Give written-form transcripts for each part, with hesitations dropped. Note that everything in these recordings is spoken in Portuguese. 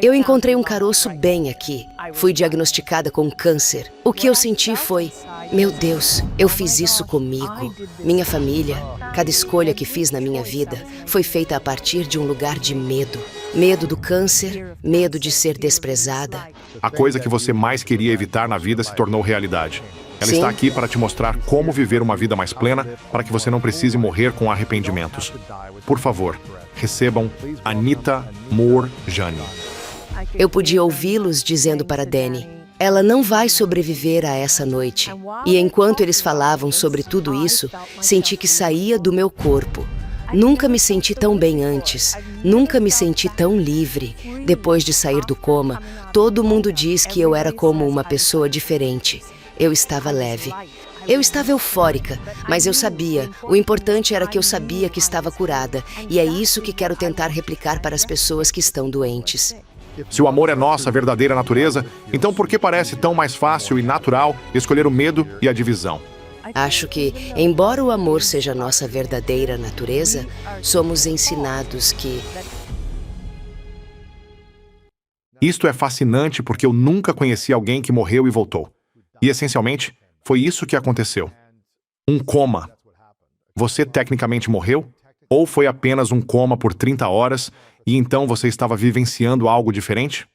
Eu encontrei um caroço bem aqui. Fui diagnosticada com câncer. O que eu senti foi: meu Deus, eu fiz isso comigo. Minha família, cada escolha que fiz na minha vida foi feita a partir de um lugar de medo. Medo do câncer, medo de ser desprezada. A coisa que você mais queria evitar na vida se tornou realidade. Ela Sim. está aqui para te mostrar como viver uma vida mais plena, para que você não precise morrer com arrependimentos. Por favor, recebam Anita Moore Jani. Eu podia ouvi-los dizendo para Danny: ela não vai sobreviver a essa noite. E enquanto eles falavam sobre tudo isso, senti que saía do meu corpo. Nunca me senti tão bem antes. Nunca me senti tão livre. Depois de sair do coma, todo mundo diz que eu era como uma pessoa diferente. Eu estava leve. Eu estava eufórica, mas eu sabia. O importante era que eu sabia que estava curada. E é isso que quero tentar replicar para as pessoas que estão doentes. Se o amor é nossa verdadeira natureza, então por que parece tão mais fácil e natural escolher o medo e a divisão? Acho que, embora o amor seja nossa verdadeira natureza, somos ensinados que... Isto é fascinante porque eu nunca conheci alguém que morreu e voltou. E, essencialmente, foi isso que aconteceu. Um coma. Você tecnicamente morreu? Ou foi apenas um coma por 30 horas e então você estava vivenciando algo diferente?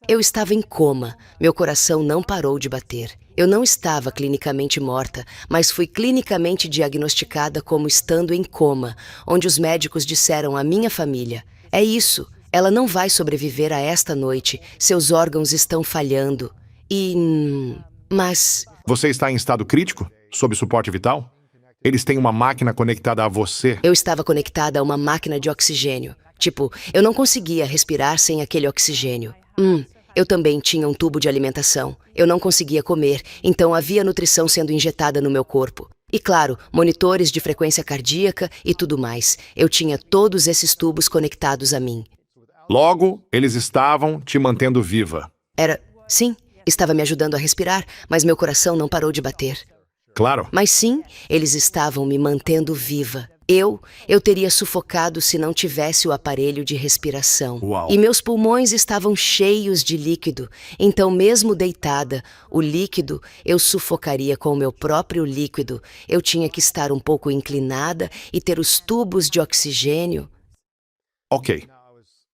Eu estava em coma, meu coração não parou de bater. Eu não estava clinicamente morta, mas fui clinicamente diagnosticada como estando em coma, onde os médicos disseram à minha família: é isso, ela não vai sobreviver a esta noite, seus órgãos estão falhando. Mas... Você está em estado crítico? Sob suporte vital? Eles têm uma máquina conectada a você. eu estava conectada a uma máquina de oxigênio. Tipo, eu não conseguia respirar sem aquele oxigênio. Eu também tinha um tubo de alimentação. Eu não conseguia comer, então havia nutrição sendo injetada no meu corpo. E claro, monitores de frequência cardíaca e tudo mais. Eu tinha todos esses tubos conectados a mim. Logo, eles estavam te mantendo viva. Sim, estava me ajudando a respirar, mas meu coração não parou de bater. Claro. Mas sim, eles estavam me mantendo viva. Eu teria sufocado se não tivesse o aparelho de respiração. Uau. E meus pulmões estavam cheios de líquido. Então, mesmo deitada, o líquido, eu sufocaria com o meu próprio líquido. Eu tinha que estar um pouco inclinada e ter os tubos de oxigênio. Ok.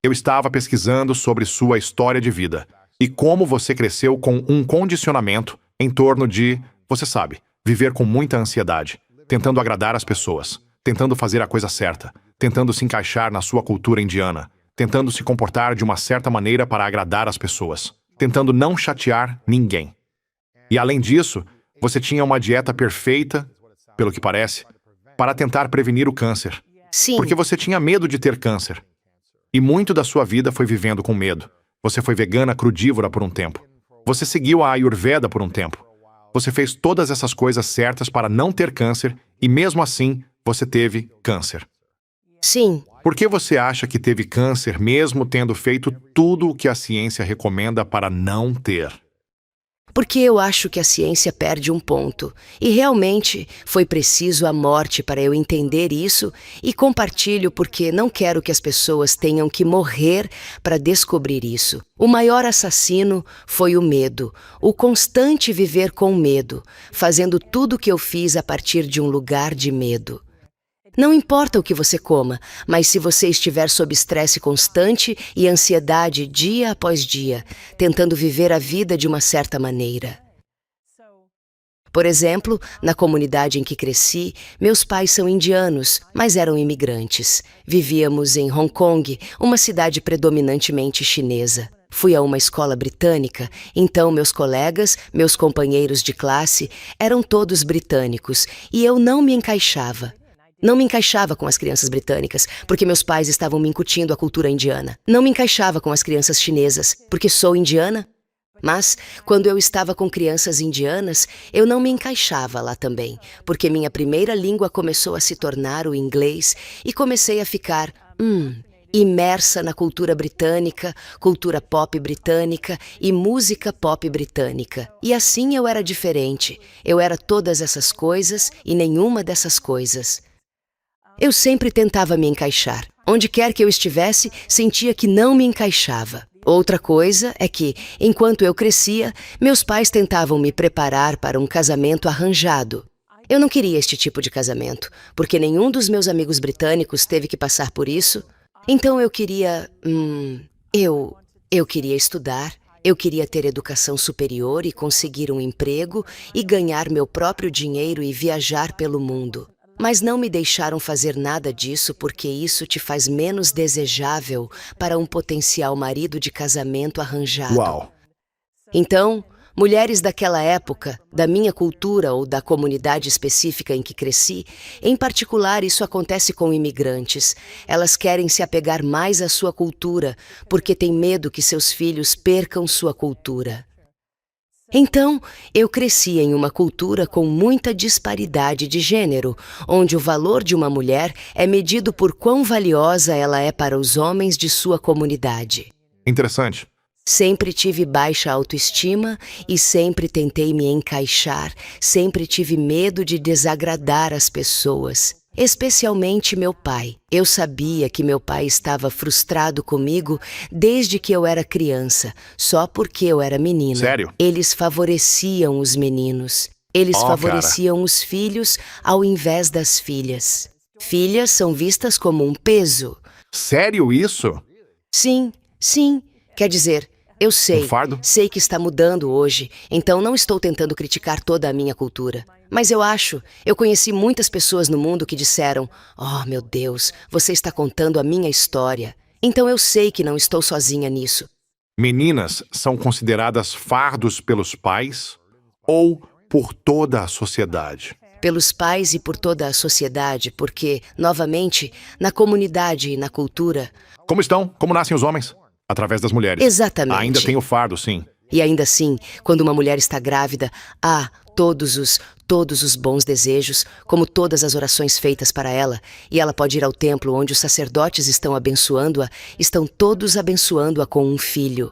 Eu estava pesquisando sobre sua história de vida e como você cresceu com um condicionamento em torno de, você sabe, viver com muita ansiedade, tentando agradar as pessoas, tentando fazer a coisa certa, tentando se encaixar na sua cultura indiana, tentando se comportar de uma certa maneira para agradar as pessoas, tentando não chatear ninguém. E além disso, você tinha uma dieta perfeita, pelo que parece, para tentar prevenir o câncer. Sim. Porque você tinha medo de ter câncer. E muito da sua vida foi vivendo com medo. Você foi vegana crudívora por um tempo. Você seguiu a Ayurveda por um tempo. Você fez todas essas coisas certas para não ter câncer e mesmo assim você teve câncer. Sim. Por que você acha que teve câncer mesmo tendo feito tudo o que a ciência recomenda para não ter? Porque eu acho que a ciência perde um ponto. E realmente foi preciso a morte para eu entender isso e compartilho porque não quero que as pessoas tenham que morrer para descobrir isso. O maior assassino foi o medo, o constante viver com medo, fazendo tudo o que eu fiz a partir de um lugar de medo. Não importa o que você coma, mas se você estiver sob estresse constante e ansiedade dia após dia, tentando viver a vida de uma certa maneira. Por exemplo, na comunidade em que cresci, meus pais são indianos, mas eram imigrantes. Vivíamos em Hong Kong, uma cidade predominantemente chinesa. Fui a uma escola britânica, então meus colegas, meus companheiros de classe, eram todos britânicos, e eu não me encaixava. Não me encaixava com as crianças britânicas, porque meus pais estavam me incutindo a cultura indiana. Não me encaixava com as crianças chinesas, porque sou indiana. Mas, quando eu estava com crianças indianas, eu não me encaixava lá também, porque minha primeira língua começou a se tornar o inglês e comecei a ficar, imersa na cultura britânica, cultura pop britânica e música pop britânica. E assim eu era diferente. Eu era todas essas coisas e nenhuma dessas coisas. Eu sempre tentava me encaixar. Onde quer que eu estivesse, sentia que não me encaixava. Outra coisa é que, enquanto eu crescia, meus pais tentavam me preparar para um casamento arranjado. Eu não queria este tipo de casamento, porque nenhum dos meus amigos britânicos teve que passar por isso. Então eu queria... Eu queria estudar, eu queria ter educação superior e conseguir um emprego e ganhar meu próprio dinheiro e viajar pelo mundo. Mas não me deixaram fazer nada disso porque isso te faz menos desejável para um potencial marido de casamento arranjado. Uau! Então, mulheres daquela época, da minha cultura ou da comunidade específica em que cresci, em particular isso acontece com imigrantes. Elas querem se apegar mais à sua cultura porque têm medo que seus filhos percam sua cultura. Então, eu cresci em uma cultura com muita disparidade de gênero, onde o valor de uma mulher é medido por quão valiosa ela é para os homens de sua comunidade. Interessante. Sempre tive baixa autoestima e sempre tentei me encaixar, sempre tive medo de desagradar as pessoas, especialmente meu pai. Eu sabia que meu pai estava frustrado comigo desde que eu era criança, só porque eu era menina. Sério? Eles favoreciam os meninos. Eles favoreciam os filhos ao invés das filhas. Filhas são vistas como um peso. Sério isso? Sim, sim. Quer dizer, eu sei, fardo? sei que está mudando hoje, então não estou tentando criticar toda a minha cultura. Mas eu conheci muitas pessoas no mundo que disseram, oh meu Deus, você está contando a minha história. Então eu sei que não estou sozinha nisso. Meninas são consideradas fardos pelos pais ou por toda a sociedade? Pelos pais e por toda a sociedade, porque, novamente, na comunidade e na cultura... Como estão? Como nascem os homens? Através das mulheres. Exatamente. Ainda tem o fardo, sim. E ainda assim, quando uma mulher está grávida, há todos os bons desejos, como todas as orações feitas para ela, e ela pode ir ao templo onde os sacerdotes estão abençoando-a, estão todos abençoando-a com um filho.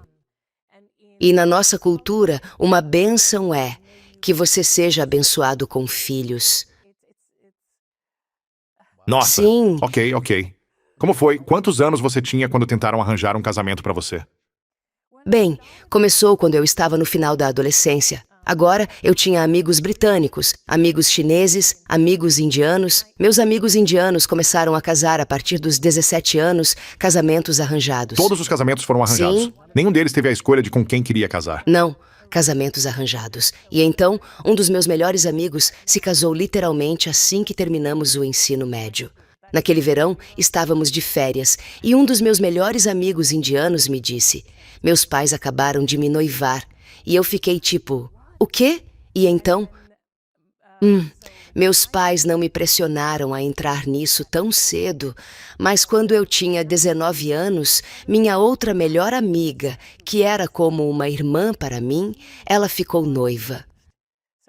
E na nossa cultura, uma bênção é que você seja abençoado com filhos. Nossa. Sim. Ok. Como foi? Quantos anos você tinha quando tentaram arranjar um casamento para você? Bem, começou quando eu estava no final da adolescência. Agora, eu tinha amigos britânicos, amigos chineses, amigos indianos. Meus amigos indianos começaram a casar a partir dos 17 anos, casamentos arranjados. Todos os casamentos foram arranjados? Sim. Nenhum deles teve a escolha de com quem queria casar? Não, casamentos arranjados. E então, um dos meus melhores amigos se casou literalmente assim que terminamos o ensino médio. Naquele verão, estávamos de férias e um dos meus melhores amigos indianos me disse: meus pais acabaram de me noivar. E eu fiquei tipo, o quê? E então... meus pais não me pressionaram a entrar nisso tão cedo, mas quando eu tinha 19 anos, minha outra melhor amiga, que era como uma irmã para mim, ela ficou noiva.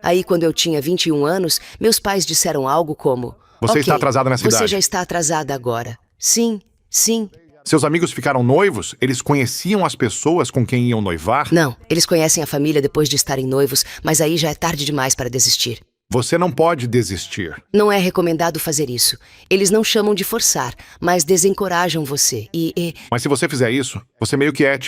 Aí, quando eu tinha 21 anos, meus pais disseram algo como... Você está atrasada nessa idade? Você já está atrasada agora. Sim. Seus amigos ficaram noivos? Eles conheciam as pessoas com quem iam noivar? Não, eles conhecem a família depois de estarem noivos, mas aí já é tarde demais para desistir. Você não pode desistir. Não é recomendado fazer isso. Eles não chamam de forçar, mas desencorajam você. Mas se você fizer isso, você meio que é,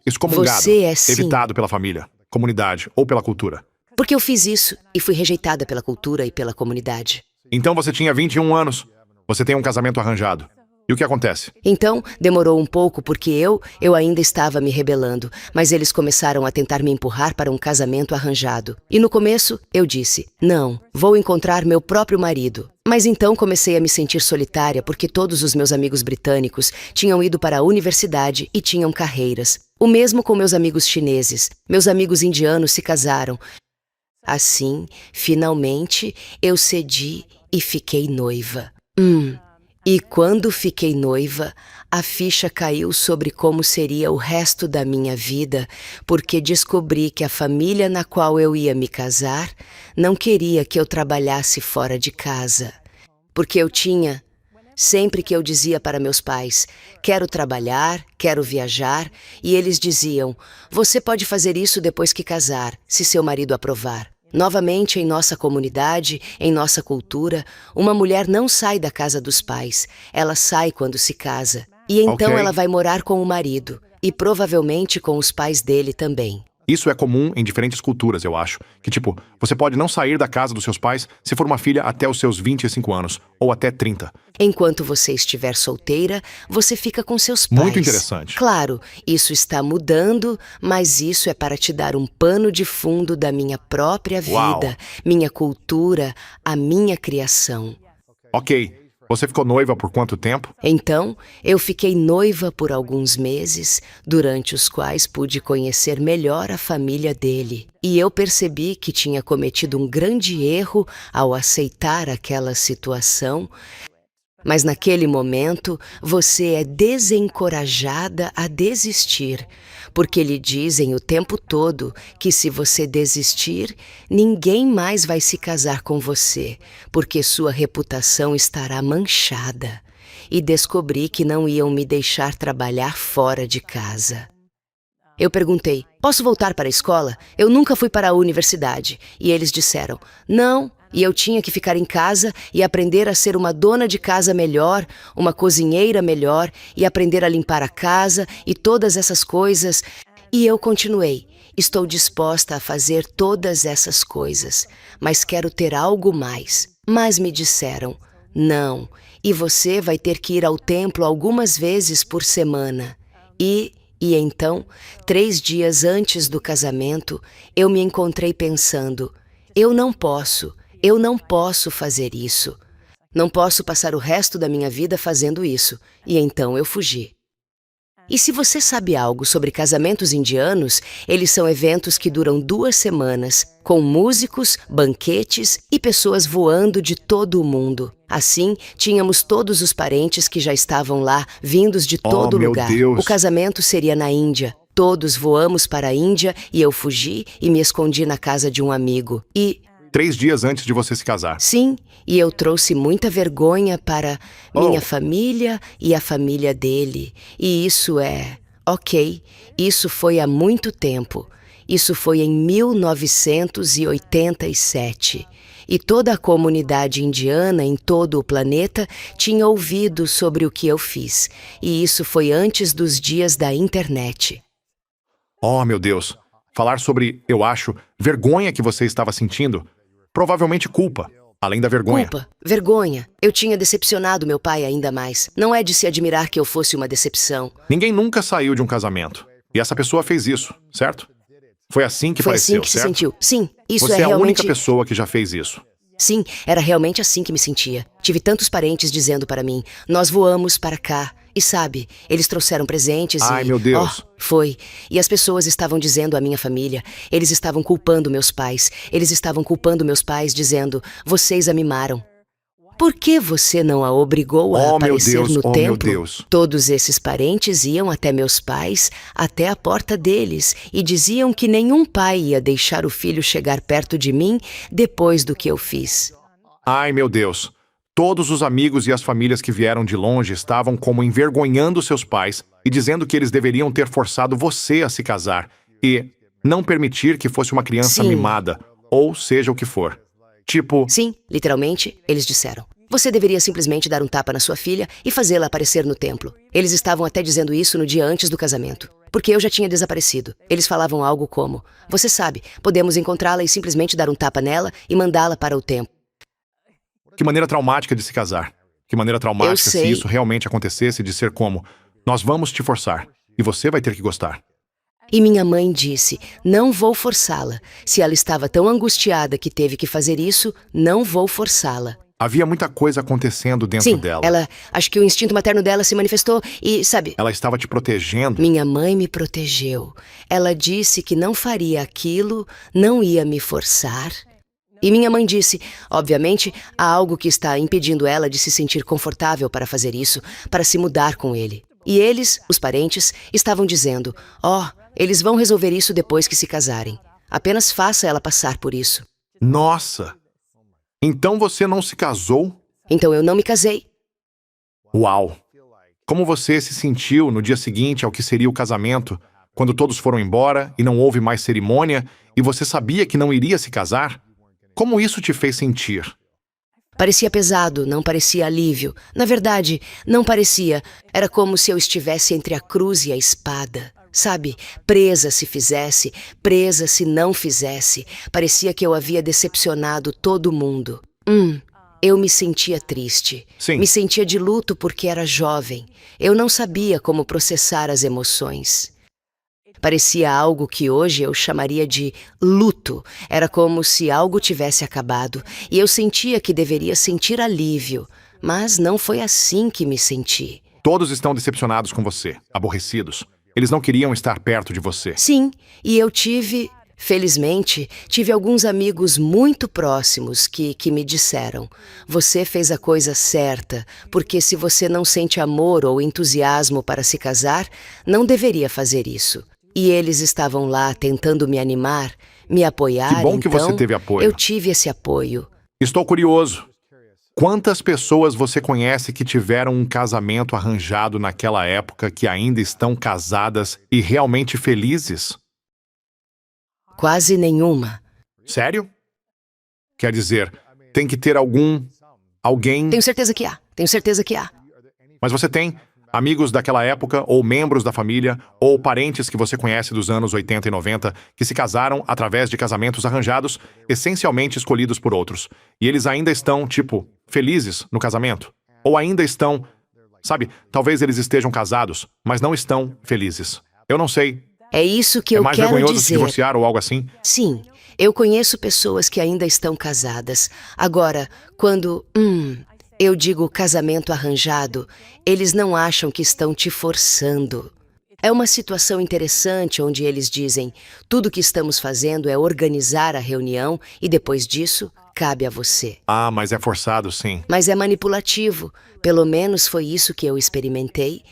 excomungado, Você é sim. evitado pela família, comunidade ou pela cultura. Porque eu fiz isso e fui rejeitada pela cultura e pela comunidade. Então você tinha 21 anos. Você tem um casamento arranjado. E o que acontece? Então, demorou um pouco porque eu ainda estava me rebelando, mas eles começaram a tentar me empurrar para um casamento arranjado. E no começo, eu disse, não, vou encontrar meu próprio marido. Mas então comecei a me sentir solitária porque todos os meus amigos britânicos tinham ido para a universidade e tinham carreiras. O mesmo com meus amigos chineses. Meus amigos indianos se casaram. Assim, finalmente, eu cedi e fiquei noiva. E quando fiquei noiva, a ficha caiu sobre como seria o resto da minha vida, porque descobri que a família na qual eu ia me casar não queria que eu trabalhasse fora de casa. Porque eu tinha, sempre que eu dizia para meus pais, quero trabalhar, quero viajar, e eles diziam, você pode fazer isso depois que casar, se seu marido aprovar. Novamente, em nossa comunidade, em nossa cultura, uma mulher não sai da casa dos pais. Ela sai quando se casa. E então ela vai morar com o marido. e provavelmente com os pais dele também. Isso é comum em diferentes culturas, eu acho. Que tipo, você pode não sair da casa dos seus pais se for uma filha até os seus 25 anos, ou até 30. Enquanto você estiver solteira, você fica com seus pais. Muito interessante. Claro, isso está mudando, mas isso é para te dar um pano de fundo da minha própria vida, Uau. minha cultura, a minha criação. Ok, você ficou noiva por quanto tempo? Então, eu fiquei noiva por alguns meses, durante os quais pude conhecer melhor a família dele. E eu percebi que tinha cometido um grande erro ao aceitar aquela situação. Mas naquele momento, você é desencorajada a desistir, porque lhe dizem o tempo todo que se você desistir, ninguém mais vai se casar com você, porque sua reputação estará manchada. E descobri que não iam me deixar trabalhar fora de casa. Eu perguntei, posso voltar para a escola? Eu nunca fui para a universidade. E eles disseram, não. E eu tinha que ficar em casa e aprender a ser uma dona de casa melhor, uma cozinheira melhor, e aprender a limpar a casa e todas essas coisas. E eu continuei. Estou disposta a fazer todas essas coisas, mas quero ter algo mais. Mas me disseram, não, e você vai ter que ir ao templo algumas vezes por semana. E então, 3 dias antes do casamento, eu me encontrei pensando, eu não posso fazer isso. Não posso passar o resto da minha vida fazendo isso. E então eu fugi. E se você sabe algo sobre casamentos indianos, eles são eventos que duram 2 semanas, com músicos, banquetes e pessoas voando de todo o mundo. Assim, tínhamos todos os parentes que já estavam lá, vindos de todo meu lugar. Deus. O casamento seria na Índia. Todos voamos para a Índia e eu fugi e me escondi na casa de um amigo. 3 dias antes de você se casar. Sim, e eu trouxe muita vergonha para minha família e a família dele. E isso isso foi há muito tempo. Isso foi em 1987. E toda a comunidade indiana em todo o planeta tinha ouvido sobre o que eu fiz. E isso foi antes dos dias da internet. Oh, meu Deus. Falar sobre, eu acho, vergonha que você estava sentindo. Provavelmente culpa, além da vergonha. Culpa, vergonha. Eu tinha decepcionado meu pai ainda mais. Não é de se admirar que eu fosse uma decepção. Ninguém nunca saiu de um casamento. E essa pessoa fez isso, certo? Foi assim que Foi pareceu, assim que se certo? sentiu. Sim, isso Você é é a realmente... única pessoa que já fez isso. Sim, era realmente assim que me sentia. Tive tantos parentes dizendo para mim, nós voamos para cá. E sabe, eles trouxeram presentes Ai, e... meu Deus. Foi. E as pessoas estavam dizendo à minha família, eles estavam culpando meus pais, dizendo, vocês a mimaram. Por que você não a obrigou a aparecer no templo? Meu Deus. Todos esses parentes iam até meus pais, até a porta deles, e diziam que nenhum pai ia deixar o filho chegar perto de mim depois do que eu fiz. Ai, meu Deus. Todos os amigos e as famílias que vieram de longe estavam como envergonhando seus pais e dizendo que eles deveriam ter forçado você a se casar e não permitir que fosse uma criança Sim. mimada, ou seja o que for. Tipo, Sim, literalmente, eles disseram. Você deveria simplesmente dar um tapa na sua filha e fazê-la aparecer no templo. Eles estavam até dizendo isso no dia antes do casamento, porque eu já tinha desaparecido. Eles falavam algo como, você sabe, podemos encontrá-la e simplesmente dar um tapa nela e mandá-la para o templo. que maneira traumática de se casar. Que maneira traumática Eu se sei. isso realmente acontecesse de ser como, nós vamos te forçar, e você vai ter que gostar. E minha mãe disse, não vou forçá-la. Se ela estava tão angustiada que teve que fazer isso, não vou forçá-la. Havia muita coisa acontecendo dentro Sim, dela. acho que o instinto materno dela se manifestou e, sabe, Ela estava te protegendo. minha mãe me protegeu. Ela disse que não faria aquilo, não ia me forçar. E minha mãe disse, obviamente, há algo que está impedindo ela de se sentir confortável para fazer isso, para se mudar com ele. E eles, os parentes, estavam dizendo, eles vão resolver isso depois que se casarem. Apenas faça ela passar por isso. Nossa! Então você não se casou? Então eu não me casei. Uau! Como você se sentiu no dia seguinte ao que seria o casamento, quando todos foram embora e não houve mais cerimônia, e você sabia que não iria se casar? Como isso te fez sentir? Parecia pesado, não parecia alívio. Na verdade, não parecia. Era como se eu estivesse entre a cruz e a espada. Sabe, presa se fizesse, presa se não fizesse. Parecia que eu havia decepcionado todo mundo. Eu me sentia triste. Sim. Me sentia de luto porque era jovem. Eu não sabia como processar as emoções. Parecia algo que hoje eu chamaria de luto. Era como se algo tivesse acabado e eu sentia que deveria sentir alívio. Mas não foi assim que me senti. Todos estão decepcionados com você, aborrecidos. Eles não queriam estar perto de você. Sim, e eu felizmente, tive alguns amigos muito próximos que me disseram: você fez a coisa certa, porque se você não sente amor ou entusiasmo para se casar, não deveria fazer isso. E eles estavam lá tentando me animar, me apoiar. Que bom que então, você teve apoio. Eu tive esse apoio. Estou curioso. Quantas pessoas você conhece que tiveram um casamento arranjado naquela época que ainda estão casadas e realmente felizes? Quase nenhuma. Sério? Quer dizer, tem que ter alguém... Tenho certeza que há. Tenho certeza que há. Mas você tem amigos daquela época, ou membros da família, ou parentes que você conhece dos anos 80 e 90, que se casaram através de casamentos arranjados, essencialmente escolhidos por outros. E eles ainda estão, felizes no casamento. Ou ainda estão, sabe, talvez eles estejam casados, mas não estão felizes. Eu não sei. É isso que É eu mais quero vergonhoso se dizer. divorciar ou algo assim? Sim, eu conheço pessoas que ainda estão casadas. Agora, quando, eu digo casamento arranjado, eles não acham que estão te forçando. É uma situação interessante onde eles dizem: tudo que estamos fazendo é organizar a reunião e depois disso, cabe a você. Ah, mas é forçado, sim. Mas é manipulativo. Pelo menos foi isso que eu experimentei.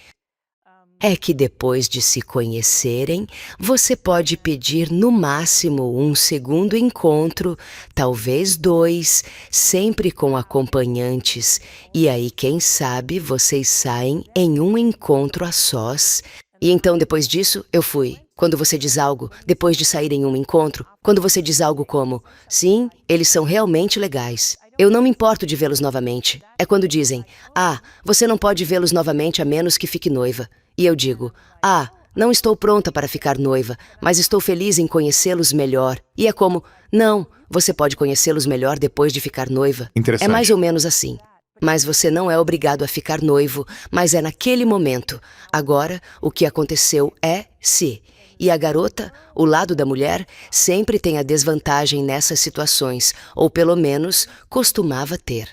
É que depois de se conhecerem, você pode pedir no máximo um segundo encontro, talvez 2, sempre com acompanhantes. E aí, quem sabe, vocês saem em um encontro a sós. E então, depois disso, eu fui. Quando você diz algo, depois de sair em um encontro, quando você diz algo como: sim, eles são realmente legais. Eu não me importo de vê-los novamente. É quando dizem: ah, você não pode vê-los novamente a menos que fique noiva. E eu digo: ah, não estou pronta para ficar noiva, mas estou feliz em conhecê-los melhor. E é como: não, você pode conhecê-los melhor depois de ficar noiva. Interessante. É mais ou menos assim. Mas você não é obrigado a ficar noivo, mas é naquele momento. Agora, o que aconteceu é se. E a garota, o lado da mulher, sempre tem a desvantagem nessas situações, ou pelo menos costumava ter.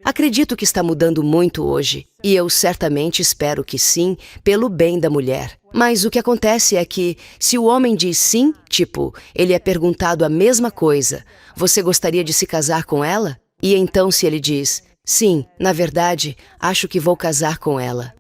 Acredito que está mudando muito hoje, e eu certamente espero que sim, pelo bem da mulher. Mas o que acontece é que, se o homem diz sim, ele é perguntado a mesma coisa: você gostaria de se casar com ela? E então, se ele diz: sim, na verdade, acho que vou casar com ela.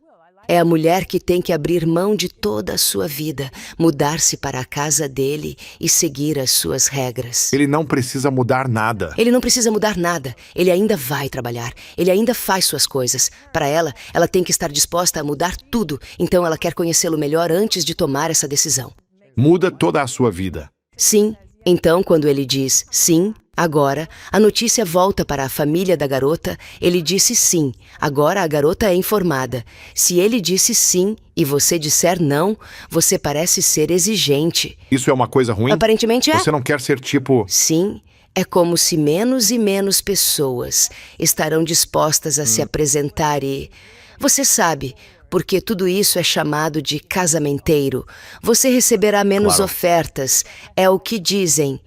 É a mulher que tem que abrir mão de toda a sua vida, mudar-se para a casa dele e seguir as suas regras. Ele não precisa mudar nada. Ele não precisa mudar nada. Ele ainda vai trabalhar. Ele ainda faz suas coisas. Para ela, ela tem que estar disposta a mudar tudo. Então ela quer conhecê-lo melhor antes de tomar essa decisão. Muda toda a sua vida. Sim. Então, quando ele diz sim, agora, a notícia volta para a família da garota. Ele disse sim. Agora a garota é informada. Se ele disse sim e você disser não, você parece ser exigente. Isso é uma coisa ruim? Aparentemente é. Você não quer ser Sim, é como se menos e menos pessoas estarão dispostas a se apresentar e... Você sabe, porque tudo isso é chamado de casamenteiro. Você receberá menos Claro. ofertas. É o que dizem.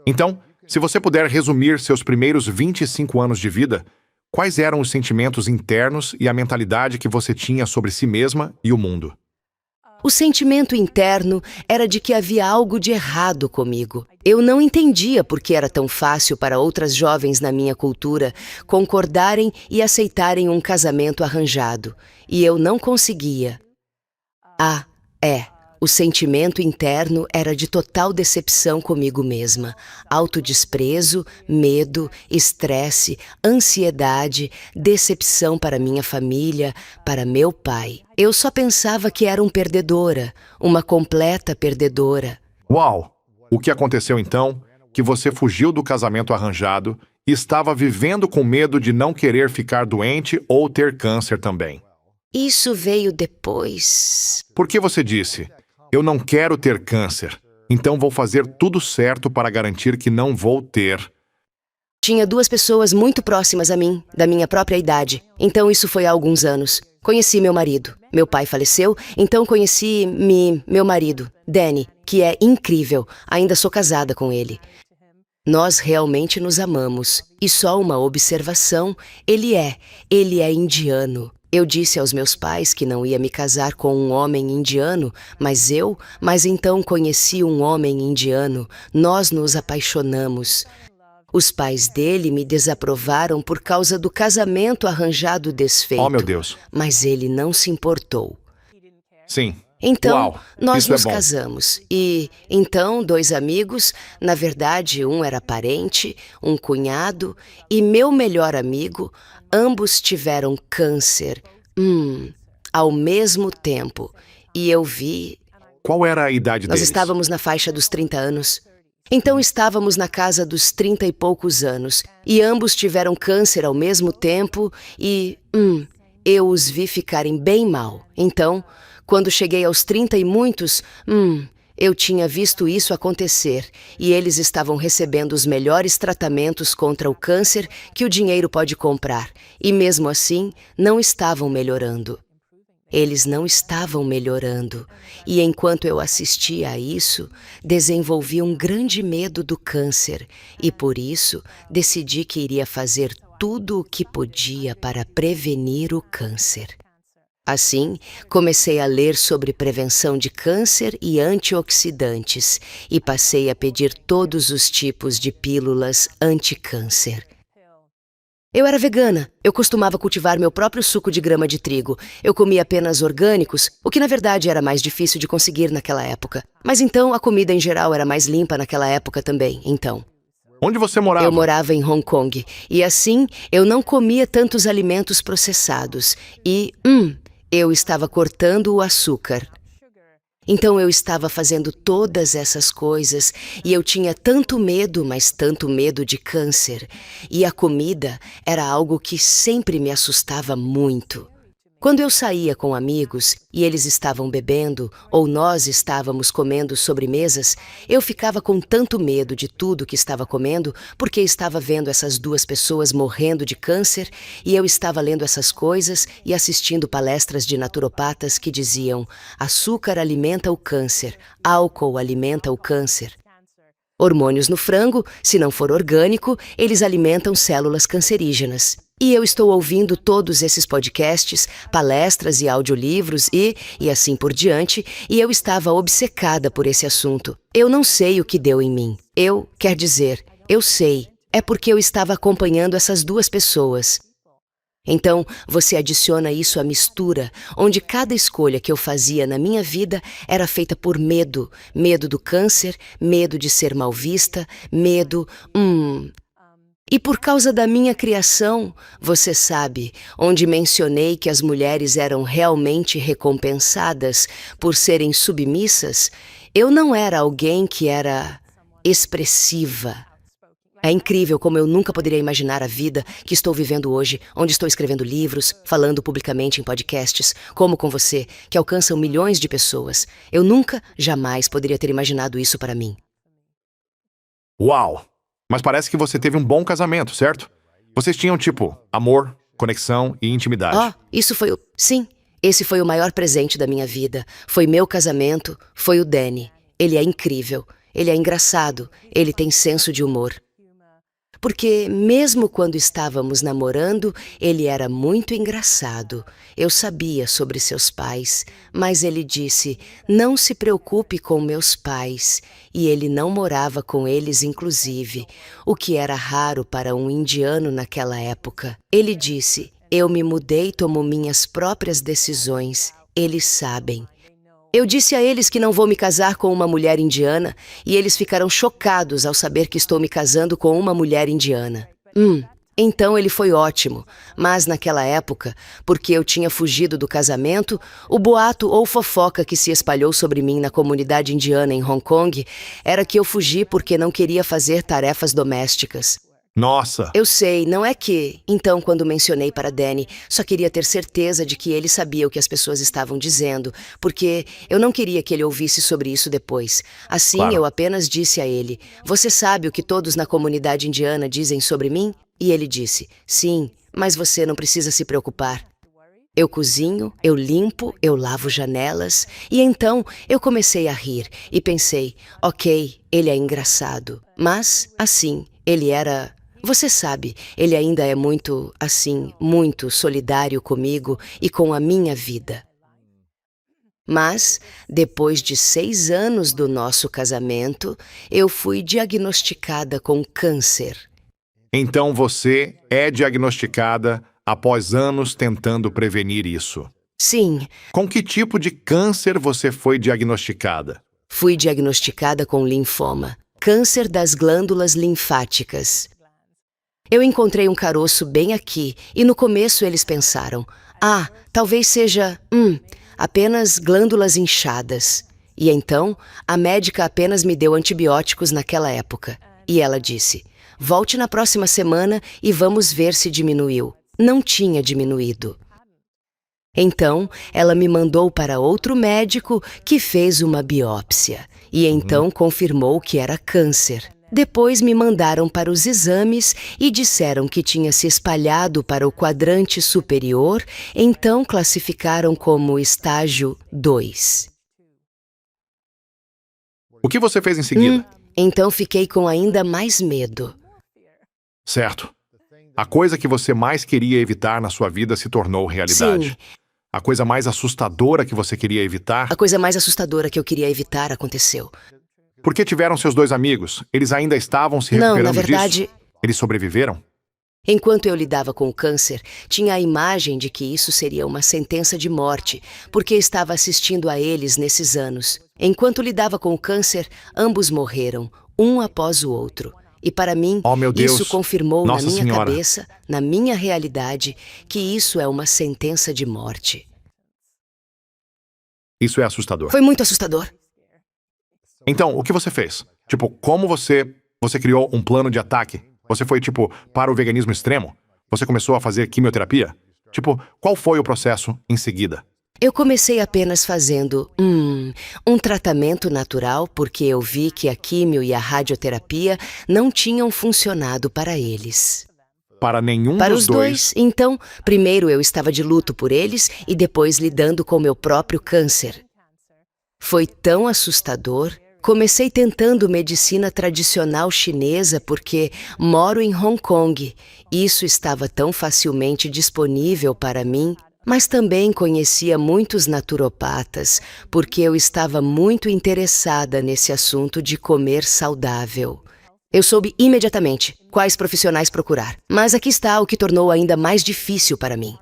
Então, se você puder resumir seus primeiros 25 anos de vida, quais eram os sentimentos internos e a mentalidade que você tinha sobre si mesma e o mundo? O sentimento interno era de que havia algo de errado comigo. Eu não entendia por que era tão fácil para outras jovens na minha cultura concordarem e aceitarem um casamento arranjado. E eu não conseguia. O sentimento interno era de total decepção comigo mesma. Autodesprezo, medo, estresse, ansiedade, decepção para minha família, para meu pai. Eu só pensava que era uma perdedora, uma completa perdedora. Uau! O que aconteceu então? Que você fugiu do casamento arranjado e estava vivendo com medo de não querer ficar doente ou ter câncer também. Isso veio depois. Por que você disse, eu não quero ter câncer, então vou fazer tudo certo para garantir que não vou ter? Tinha duas pessoas muito próximas a mim, da minha própria idade. Então isso foi há alguns anos. Conheci meu marido. Meu pai faleceu, então conheci meu marido, Danny, que é incrível. Ainda sou casada com ele. Nós realmente nos amamos. E só uma observação, ele é indiano. Eu disse aos meus pais que não ia me casar com um homem indiano, mas então conheci um homem indiano. Nós nos apaixonamos. Os pais dele me desaprovaram por causa do casamento arranjado desfeito. Oh, meu Deus. Mas ele não se importou. Sim. Então, Uau, nós isso é nos bom. casamos. E, então, dois amigos, na verdade, um era parente, um cunhado, e meu melhor amigo, ambos tiveram câncer, ao mesmo tempo. E eu vi... Qual era a idade Nós deles? estávamos na faixa dos 30 anos. Então estávamos na casa dos 30 e poucos anos, e ambos tiveram câncer ao mesmo tempo, e, eu os vi ficarem bem mal. Então, quando cheguei aos 30 e muitos, eu tinha visto isso acontecer, e eles estavam recebendo os melhores tratamentos contra o câncer que o dinheiro pode comprar, e mesmo assim, não estavam melhorando. Eles não estavam melhorando, e enquanto eu assistia a isso, desenvolvi um grande medo do câncer, e por isso decidi que iria fazer tudo o que podia para prevenir o câncer. Assim, comecei a ler sobre prevenção de câncer e antioxidantes, e passei a pedir todos os tipos de pílulas anti-câncer. Eu era vegana. Eu costumava cultivar meu próprio suco de grama de trigo. Eu comia apenas orgânicos, o que na verdade era mais difícil de conseguir naquela época. Mas então a comida em geral era mais limpa naquela época também, então. Onde você morava? Eu morava em Hong Kong, e assim eu não comia tantos alimentos processados. E, eu estava cortando o açúcar. Então eu estava fazendo todas essas coisas e eu tinha tanto medo, mas tanto medo de câncer. E a comida era algo que sempre me assustava muito. Quando eu saía com amigos e eles estavam bebendo ou nós estávamos comendo sobremesas, eu ficava com tanto medo de tudo que estava comendo porque estava vendo essas duas pessoas morrendo de câncer e eu estava lendo essas coisas e assistindo palestras de naturopatas que diziam: açúcar alimenta o câncer, álcool alimenta o câncer. Hormônios no frango, se não for orgânico, eles alimentam células cancerígenas. E eu estou ouvindo todos esses podcasts, palestras e audiolivros e assim por diante, e eu estava obcecada por esse assunto. Eu não sei o que deu em mim. Eu sei. É porque eu estava acompanhando essas duas pessoas. Então, você adiciona isso à mistura, onde cada escolha que eu fazia na minha vida era feita por medo. Medo do câncer, medo de ser mal vista, medo... E por causa da minha criação, você sabe, onde mencionei que as mulheres eram realmente recompensadas por serem submissas, eu não era alguém que era expressiva. É incrível como eu nunca poderia imaginar a vida que estou vivendo hoje, onde estou escrevendo livros, falando publicamente em podcasts, como com você, que alcançam milhões de pessoas. Eu nunca, jamais poderia ter imaginado isso para mim. Uau! Mas parece que você teve um bom casamento, certo? Vocês tinham, amor, conexão e intimidade. Sim, esse foi o maior presente da minha vida. Foi meu casamento, foi o Danny. Ele é incrível, ele é engraçado, ele tem senso de humor. Porque mesmo quando estávamos namorando, ele era muito engraçado. Eu sabia sobre seus pais, mas ele disse, não se preocupe com meus pais. E ele não morava com eles, inclusive, o que era raro para um indiano naquela época. Ele disse, eu me mudei e tomo minhas próprias decisões. Eles sabem. Eu disse a eles que não vou me casar com uma mulher indiana e eles ficaram chocados ao saber que estou me casando com uma mulher indiana. Então ele foi ótimo, mas naquela época, porque eu tinha fugido do casamento, o boato ou fofoca que se espalhou sobre mim na comunidade indiana em Hong Kong era que eu fugi porque não queria fazer tarefas domésticas. Nossa! Eu sei, não é que. Então, quando mencionei para Danny, só queria ter certeza de que ele sabia o que as pessoas estavam dizendo, porque eu não queria que ele ouvisse sobre isso depois. Assim, Claro. eu apenas disse a ele: "Você sabe o que todos na comunidade indiana dizem sobre mim?" E ele disse: "Sim, mas você não precisa se preocupar. Eu cozinho, eu limpo, eu lavo janelas." E então eu comecei a rir e pensei: ok, ele é engraçado. Mas, assim, ele era. Você sabe, ele ainda é muito, assim, muito solidário comigo e com a minha vida. Mas, depois de 6 anos do nosso casamento, eu fui diagnosticada com câncer. Então você é diagnosticada após anos tentando prevenir isso. Sim, Com que tipo de câncer você foi diagnosticada? fui diagnosticada com linfoma, câncer das glândulas linfáticas. Eu encontrei um caroço bem aqui e no começo eles pensaram: ah, talvez seja, apenas glândulas inchadas. E então, a médica apenas me deu antibióticos naquela época. E ela disse: volte na próxima semana e vamos ver se diminuiu. Não tinha diminuído. Então, ela me mandou para outro médico que fez uma biópsia e então confirmou que era câncer. Depois me mandaram para os exames e disseram que tinha se espalhado para o quadrante superior, então classificaram como estágio 2. O que você fez em seguida? Então fiquei com ainda mais medo. Certo. A coisa que você mais queria evitar na sua vida se tornou realidade. Sim, A coisa mais assustadora que você queria evitar? a coisa mais assustadora que eu queria evitar aconteceu. Porque tiveram seus 2 amigos. Eles ainda estavam se Não, recuperando na verdade, disso? Eles sobreviveram? enquanto eu lidava com o câncer, tinha a imagem de que isso seria uma sentença de morte, porque estava assistindo a eles nesses anos. Enquanto lidava com o câncer, ambos morreram, um após o outro. E para mim, Oh, meu Deus! isso confirmou na Nossa minha Senhora! cabeça, na minha realidade, que isso é uma sentença de morte. Isso é assustador. Foi muito assustador. Então, o que você fez? Tipo, como você criou um plano de ataque? Você foi, tipo, para o veganismo extremo? Você começou a fazer quimioterapia? Tipo, qual foi o processo em seguida? Eu comecei apenas fazendo um tratamento natural porque eu vi que a químio e a radioterapia não tinham funcionado para eles. Para nenhum Para dos os dois, então, primeiro eu estava de luto por eles e depois lidando com meu próprio câncer. Foi tão assustador. Comecei tentando medicina tradicional chinesa porque moro em Hong Kong. Isso estava tão facilmente disponível para mim, mas também conhecia muitos naturopatas porque eu estava muito interessada nesse assunto de comer saudável. Eu soube imediatamente quais profissionais procurar, mas aqui está o que tornou ainda mais difícil para mim.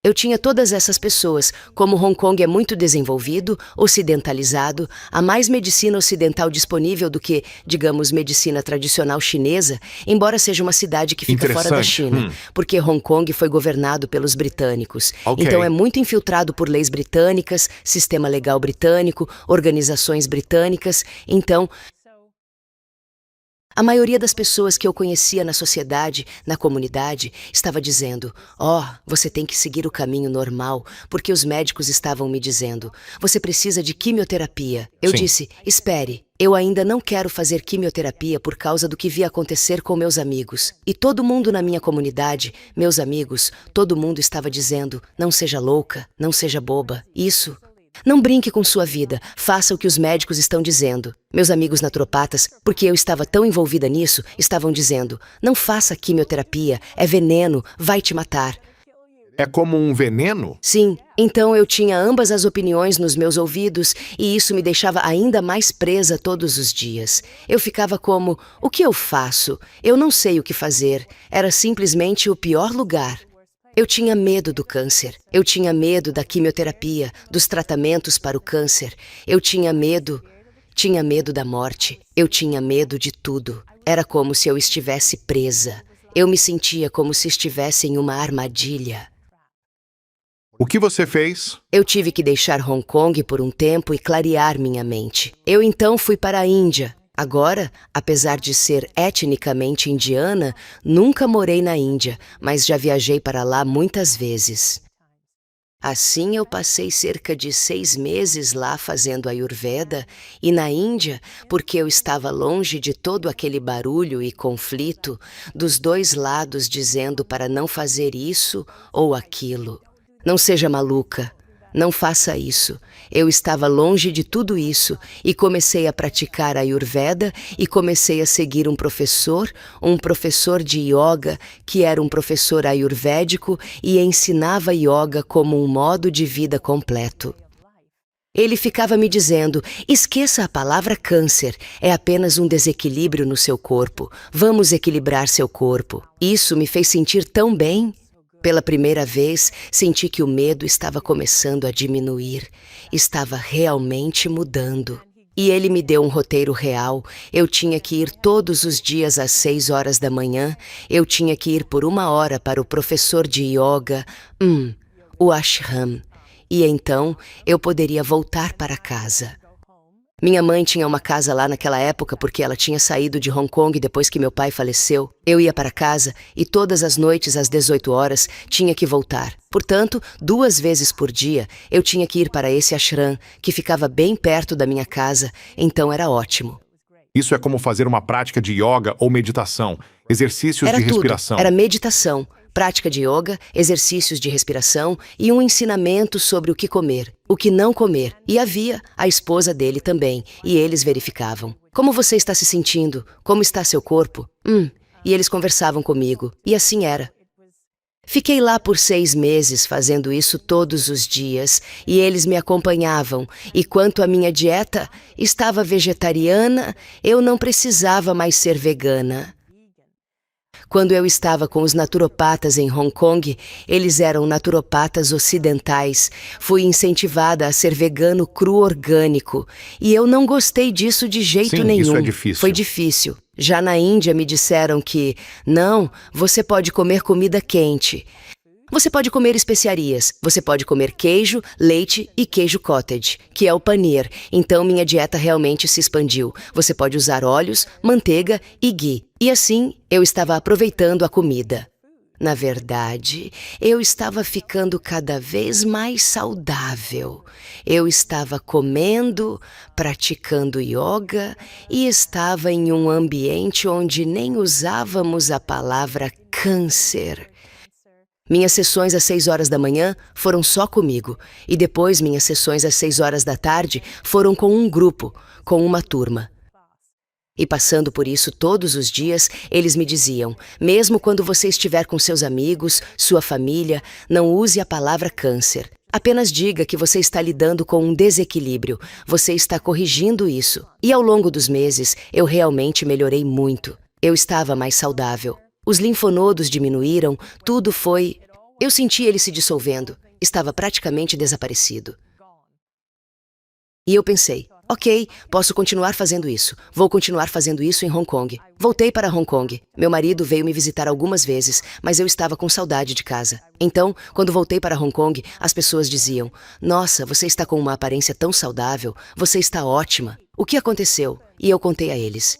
Eu tinha todas essas pessoas. Como Hong Kong é muito desenvolvido, ocidentalizado, há mais medicina ocidental disponível do que, digamos, medicina tradicional chinesa, embora seja uma cidade que fica fora da Interessante. China, porque Hong Kong foi governado pelos britânicos. Ok. Então é muito infiltrado por leis britânicas, sistema legal britânico, organizações britânicas. Então, a maioria das pessoas que eu conhecia na sociedade, na comunidade, estava dizendo: você tem que seguir o caminho normal, porque os médicos estavam me dizendo, você precisa de quimioterapia. Eu Sim. disse: espere, eu ainda não quero fazer quimioterapia por causa do que vi acontecer com meus amigos. E todo mundo na minha comunidade, meus amigos, todo mundo estava dizendo: não seja louca, não seja boba. Isso. Não brinque com sua vida, faça o que os médicos estão dizendo. Meus amigos naturopatas, porque eu estava tão envolvida nisso, estavam dizendo: não faça quimioterapia, é veneno, vai te matar. É como um veneno? Sim, então eu tinha ambas as opiniões nos meus ouvidos e isso me deixava ainda mais presa todos os dias. Eu ficava como: o que eu faço? Eu não sei o que fazer. Era simplesmente o pior lugar. Eu tinha medo do câncer, eu tinha medo da quimioterapia, dos tratamentos para o câncer, eu tinha medo da morte, eu tinha medo de tudo. Era como se eu estivesse presa. Eu me sentia como se estivesse em uma armadilha. O que você fez? Eu tive que deixar Hong Kong por um tempo e clarear minha mente. Eu então fui para a Índia. Agora, apesar de ser etnicamente indiana, nunca morei na Índia, mas já viajei para lá muitas vezes. Assim, eu passei cerca de 6 meses lá fazendo Ayurveda e na Índia, porque eu estava longe de todo aquele barulho e conflito dos dois lados dizendo para não fazer isso ou aquilo. Não seja maluca. Não faça isso. Eu estava longe de tudo isso e comecei a praticar Ayurveda e comecei a seguir um professor de yoga, que era um professor ayurvédico e ensinava yoga como um modo de vida completo. Ele ficava me dizendo, esqueça a palavra câncer, é apenas um desequilíbrio no seu corpo. Vamos equilibrar seu corpo. Isso me fez sentir tão bem. Pela primeira vez, senti que o medo estava começando a diminuir. Estava realmente mudando. E ele me deu um roteiro real. Eu tinha que ir todos os dias às 6 horas da manhã. Eu tinha que ir por 1 hora para o professor de yoga, o ashram. E então, eu poderia voltar para casa. Minha mãe tinha uma casa lá naquela época porque ela tinha saído de Hong Kong depois que meu pai faleceu. Eu ia para casa e todas as noites às 18 horas tinha que voltar. Portanto, 2 vezes por dia eu tinha que ir para esse ashram, que ficava bem perto da minha casa, então era ótimo. Isso é como fazer uma prática de yoga ou meditação, exercícios Era de tudo, respiração. era meditação, prática de yoga, exercícios de respiração e um ensinamento sobre o que comer, o que não comer. E havia a esposa dele também, e eles verificavam. Como você está se sentindo? Como está seu corpo? E eles conversavam comigo, e assim era. Fiquei lá por 6 meses fazendo isso todos os dias, e eles me acompanhavam. E quanto à minha dieta, estava vegetariana, eu não precisava mais ser vegana. Quando eu estava com os naturopatas em Hong Kong, eles eram naturopatas ocidentais. Fui incentivada a ser vegano cru orgânico. E eu não gostei disso de jeito Sim, nenhum. isso é difícil. Foi difícil. Já na Índia me disseram que, não, você pode comer comida quente. Você pode comer especiarias, você pode comer queijo, leite e queijo cottage, que é o paneer. Então minha dieta realmente se expandiu. Você pode usar óleos, manteiga e ghee. E assim, eu estava aproveitando a comida. Na verdade, eu estava ficando cada vez mais saudável. Eu estava comendo, praticando yoga e estava em um ambiente onde nem usávamos a palavra câncer. Minhas sessões às 6 horas da manhã foram só comigo, e depois minhas sessões às 6 horas da tarde foram com um grupo, com uma turma. E passando por isso todos os dias, eles me diziam, mesmo quando você estiver com seus amigos, sua família, não use a palavra câncer. Apenas diga que você está lidando com um desequilíbrio, você está corrigindo isso. E ao longo dos meses, eu realmente melhorei muito. Eu estava mais saudável. Os linfonodos diminuíram, tudo foi... Eu senti ele se dissolvendo. Estava praticamente desaparecido. E eu pensei, ok, posso continuar fazendo isso. Vou continuar fazendo isso em Hong Kong. Voltei para Hong Kong. Meu marido veio me visitar algumas vezes, mas eu estava com saudade de casa. Então, quando voltei para Hong Kong, as pessoas diziam, nossa, você está com uma aparência tão saudável, você está ótima. O que aconteceu? E eu contei a eles.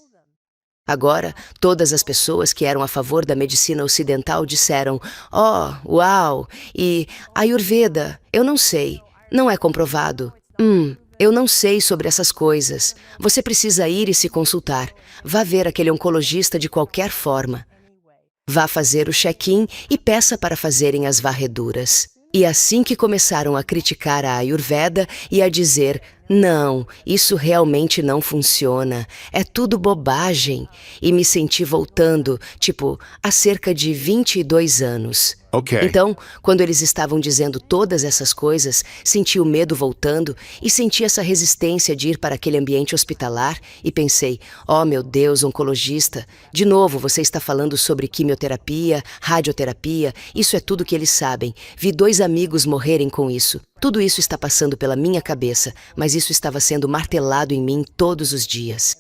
Agora, todas as pessoas que eram a favor da medicina ocidental disseram, oh, uau, e Ayurveda, eu não sei, não é comprovado. Eu não sei sobre essas coisas. Você precisa ir e se consultar. Vá ver aquele oncologista de qualquer forma. Vá fazer o check-in e peça para fazerem as varreduras. E assim que começaram a criticar a Ayurveda e a dizer, não, isso realmente não funciona, é tudo bobagem, e me senti voltando, há cerca de 22 anos. Ok. Então, quando eles estavam dizendo todas essas coisas, senti o medo voltando e senti essa resistência de ir para aquele ambiente hospitalar e pensei, oh meu Deus, oncologista, de novo você está falando sobre quimioterapia, radioterapia, isso é tudo que eles sabem. Vi 2 amigos morrerem com isso. Tudo isso está passando pela minha cabeça, mas isso estava sendo martelado em mim todos os dias.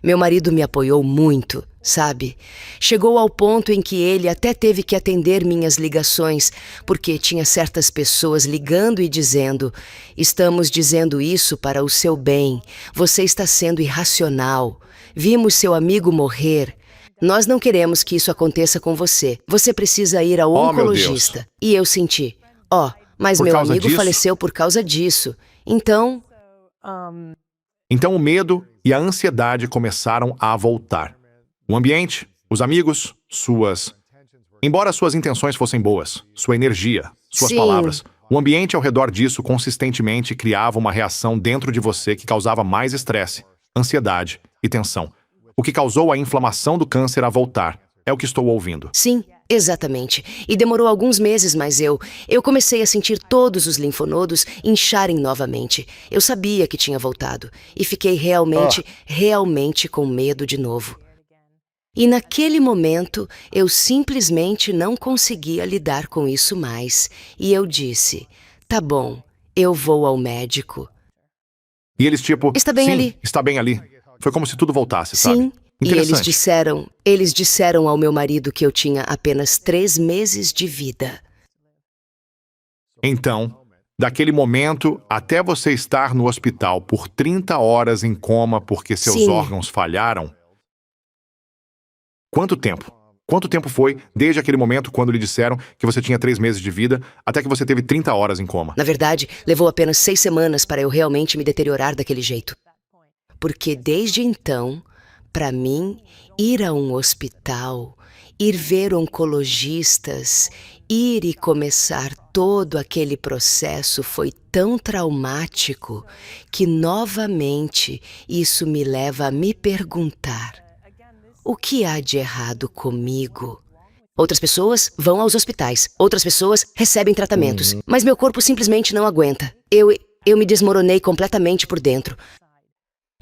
Meu marido me apoiou muito. sabe? Chegou ao ponto em que ele até teve que atender minhas ligações, porque tinha certas pessoas ligando e dizendo: estamos dizendo isso para o seu bem, você está sendo irracional, vimos seu amigo morrer. Nós não queremos que isso aconteça com você. Você precisa ir ao Oh, meu oncologista. E eu senti: mas Por meu causa amigo disso? faleceu por causa disso. Então, Então o medo e a ansiedade começaram a voltar. O ambiente, os amigos, Embora suas intenções fossem boas, sua energia, suas Sim. palavras, o ambiente ao redor disso consistentemente criava uma reação dentro de você que causava mais estresse, ansiedade e tensão. O que causou a inflamação do câncer a voltar. É o que estou ouvindo. sim, exatamente. E demorou alguns meses, mas eu comecei a sentir todos os linfonodos incharem novamente. Eu sabia que tinha voltado. E fiquei realmente com medo de novo. E naquele momento, eu simplesmente não conseguia lidar com isso mais. E eu disse: tá bom, eu vou ao médico. E eles tipo, Está bem sim, ali. está bem ali. Foi como se tudo voltasse, sabe? Sim, e Interessante. eles disseram ao meu marido que eu tinha apenas 3 meses de vida. Então, daquele momento até você estar no hospital por 30 horas em coma porque seus Sim. órgãos falharam, quanto tempo? Quanto tempo foi desde aquele momento quando lhe disseram que você tinha 3 meses de vida até que você teve 30 horas em coma? Na verdade, levou apenas 6 semanas para eu realmente me deteriorar daquele jeito. Porque desde então, para mim, ir a um hospital, ir ver oncologistas, ir e começar todo aquele processo foi tão traumático que, novamente, isso me leva a me perguntar: o que há de errado comigo? Outras pessoas vão aos hospitais, outras pessoas recebem tratamentos, mas meu corpo simplesmente não aguenta. Eu me desmoronei completamente por dentro.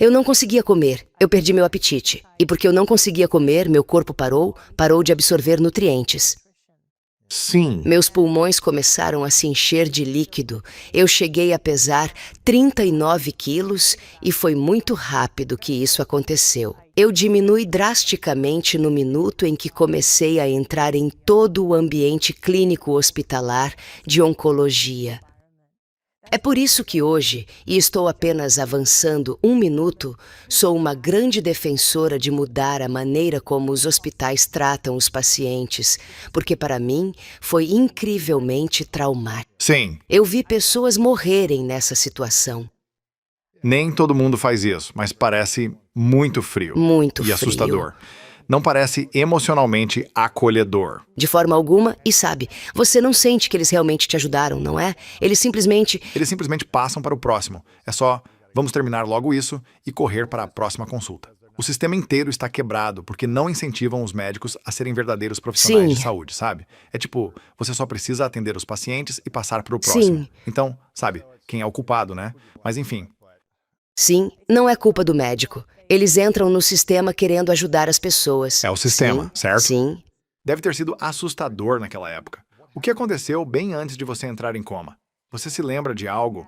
Eu não conseguia comer, eu perdi meu apetite. E porque eu não conseguia comer, meu corpo parou de absorver nutrientes. Sim. Meus pulmões começaram a se encher de líquido. Eu cheguei a pesar 39 quilos e foi muito rápido que isso aconteceu. Eu diminui drasticamente no minuto em que comecei a entrar em todo o ambiente clínico hospitalar de oncologia. É por isso que hoje, e estou apenas avançando 1 minuto, sou uma grande defensora de mudar a maneira como os hospitais tratam os pacientes, porque para mim foi incrivelmente traumático. Sim. Eu vi pessoas morrerem nessa situação. Nem todo mundo faz isso, mas parece muito frio. Muito e frio. assustador. Não parece emocionalmente acolhedor. De forma alguma, e sabe, você não sente que eles realmente te ajudaram, não é? Eles simplesmente passam para o próximo. É só, vamos terminar logo isso e correr para a próxima consulta. O sistema inteiro está quebrado porque não incentivam os médicos a serem verdadeiros profissionais Sim. de saúde, sabe? É tipo, você só precisa atender os pacientes e passar para o próximo. Sim. Então, sabe, quem é o culpado, né? Mas enfim, Sim, não é culpa do médico. Eles entram no sistema querendo ajudar as pessoas. é o sistema, Sim, certo? Sim. Deve ter sido assustador naquela época. O que aconteceu bem antes de você entrar em coma? Você se lembra de algo?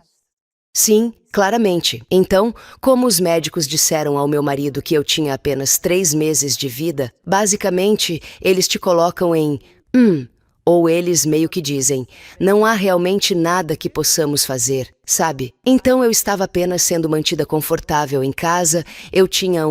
Sim, claramente. Então, como os médicos disseram ao meu marido que eu tinha apenas 3 meses de vida, basicamente, eles te colocam em ou eles meio que dizem: não há realmente nada que possamos fazer, sabe? Então eu estava apenas sendo mantida confortável em casa, eu tinha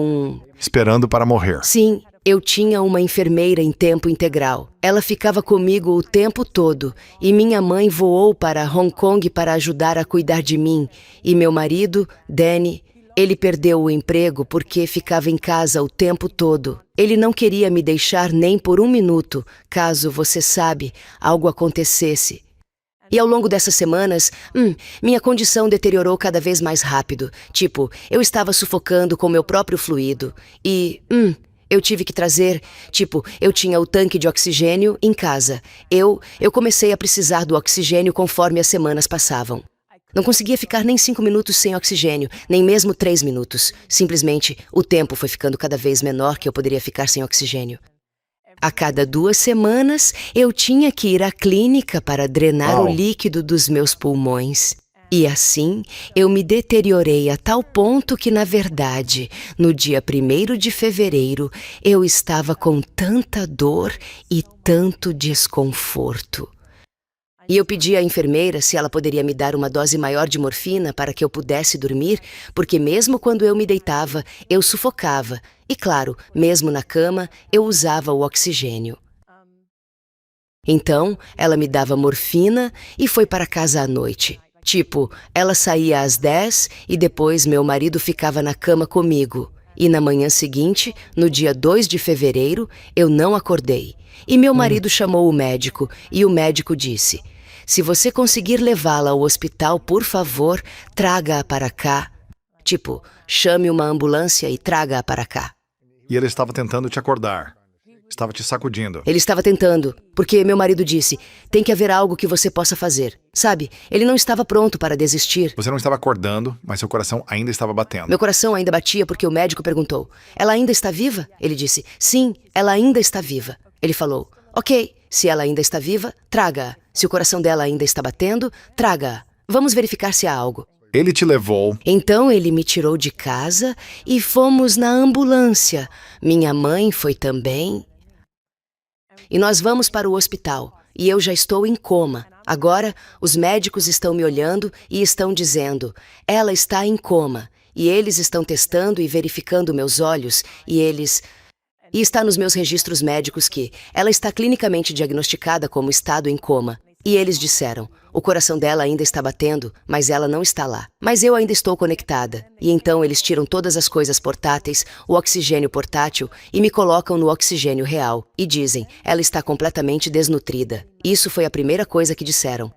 Esperando para morrer. Sim, eu tinha uma enfermeira em tempo integral. Ela ficava comigo o tempo todo e minha mãe voou para Hong Kong para ajudar a cuidar de mim. E meu marido, Danny, ele perdeu o emprego porque ficava em casa o tempo todo. Ele não queria me deixar nem por 1 minuto, caso, você sabe, algo acontecesse. E ao longo dessas semanas, minha condição deteriorou cada vez mais rápido. Tipo, eu estava sufocando com meu próprio fluido. E, eu tive que trazer, eu tinha o tanque de oxigênio em casa. Eu comecei a precisar do oxigênio conforme as semanas passavam. Não conseguia ficar nem 5 minutos sem oxigênio, nem mesmo 3 minutos. Simplesmente, o tempo foi ficando cada vez menor que eu poderia ficar sem oxigênio. A cada 2 semanas, eu tinha que ir à clínica para drenar o líquido dos meus pulmões. E assim, eu me deteriorei a tal ponto que, na verdade, no dia 1º de fevereiro, eu estava com tanta dor e tanto desconforto. E eu pedi à enfermeira se ela poderia me dar uma dose maior de morfina para que eu pudesse dormir, porque mesmo quando eu me deitava, eu sufocava. E claro, mesmo na cama, eu usava o oxigênio. Então, ela me dava morfina e foi para casa à noite. Tipo, ela saía às 10 e depois meu marido ficava na cama comigo. E na manhã seguinte, no dia 2 de fevereiro, eu não acordei. E meu marido chamou o médico e o médico disse: "Se você conseguir levá-la ao hospital, por favor, traga-a para cá. Tipo, chame uma ambulância e traga-a para cá." E ele estava tentando te acordar. Estava te sacudindo. Ele estava tentando, porque meu marido disse: "Tem que haver algo que você possa fazer." Sabe, ele não estava pronto para desistir. Você não estava acordando, mas seu coração ainda estava batendo. Meu coração ainda batia porque o médico perguntou: "Ela ainda está viva?" Ele disse: "Sim, ela ainda está viva." Ele falou: "Ok, se ela ainda está viva, traga-a. Se o coração dela ainda está batendo, traga-a. Vamos verificar se há algo." Ele te levou. Então ele me tirou de casa e fomos na ambulância. Minha mãe foi também. E nós vamos para o hospital. E eu já estou em coma. Agora, os médicos estão me olhando e estão dizendo: "Ela está em coma." E eles estão testando e verificando meus olhos. E está nos meus registros médicos que ela está clinicamente diagnosticada como estado em coma. E eles disseram: "O coração dela ainda está batendo, mas ela não está lá. Mas eu ainda estou conectada." E então eles tiram todas as coisas portáteis, o oxigênio portátil, e me colocam no oxigênio real. E dizem: "Ela está completamente desnutrida." Isso foi a primeira coisa que disseram.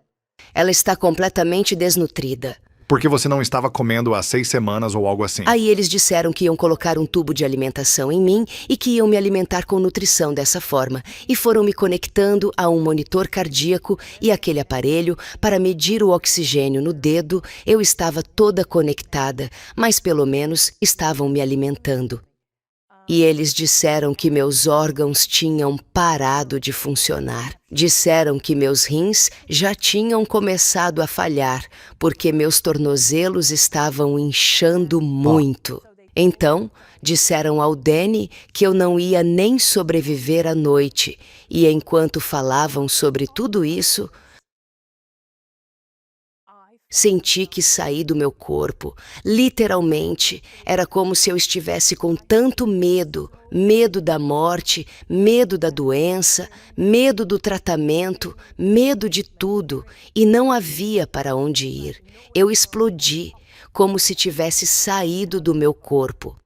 Ela está completamente desnutrida. Porque você não estava comendo há 6 semanas ou algo assim. Aí eles disseram que iam colocar um tubo de alimentação em mim e que iam me alimentar com nutrição dessa forma. E foram me conectando a um monitor cardíaco e aquele aparelho para medir o oxigênio no dedo. Eu estava toda conectada, mas pelo menos estavam me alimentando. E eles disseram que meus órgãos tinham parado de funcionar. Disseram que meus rins já tinham começado a falhar, porque meus tornozelos estavam inchando muito. Então, disseram ao Danny que eu não ia nem sobreviver à noite. E enquanto falavam sobre tudo isso, senti que saí do meu corpo. Literalmente, era como se eu estivesse com tanto medo. Medo da morte, medo da doença, medo do tratamento, medo de tudo. E não havia para onde ir. Eu explodi, como se tivesse saído do meu corpo.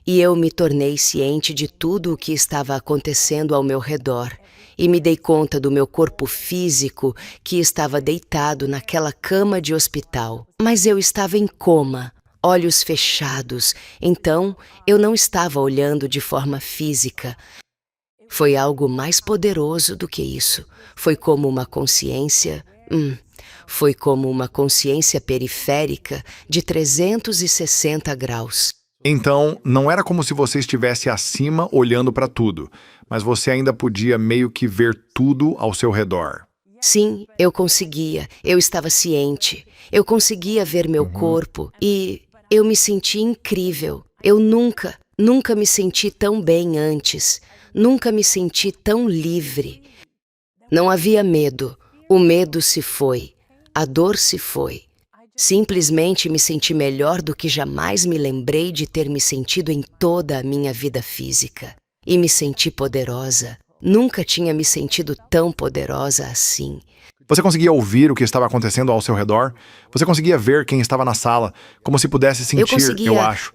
E eu me tornei ciente de tudo o que estava acontecendo ao meu redor. E me dei conta do meu corpo físico que estava deitado naquela cama de hospital. Mas eu estava em coma, olhos fechados, então eu não estava olhando de forma física. Foi algo mais poderoso do que isso. Foi como uma consciência... Foi como uma consciência periférica de 360 graus. Então, não era como se você estivesse acima olhando para tudo, mas você ainda podia meio que ver tudo ao seu redor. Sim, eu conseguia. Eu estava ciente. Eu conseguia ver meu corpo e eu me senti incrível. Eu nunca me senti tão bem antes. Nunca me senti tão livre. Não havia medo. O medo se foi. A dor se foi. Simplesmente me senti melhor do que jamais me lembrei de ter me sentido em toda a minha vida física. E me senti poderosa. Nunca tinha me sentido tão poderosa assim. Você conseguia ouvir o que estava acontecendo ao seu redor? Você conseguia ver quem estava na sala, como se pudesse sentir, eu acho.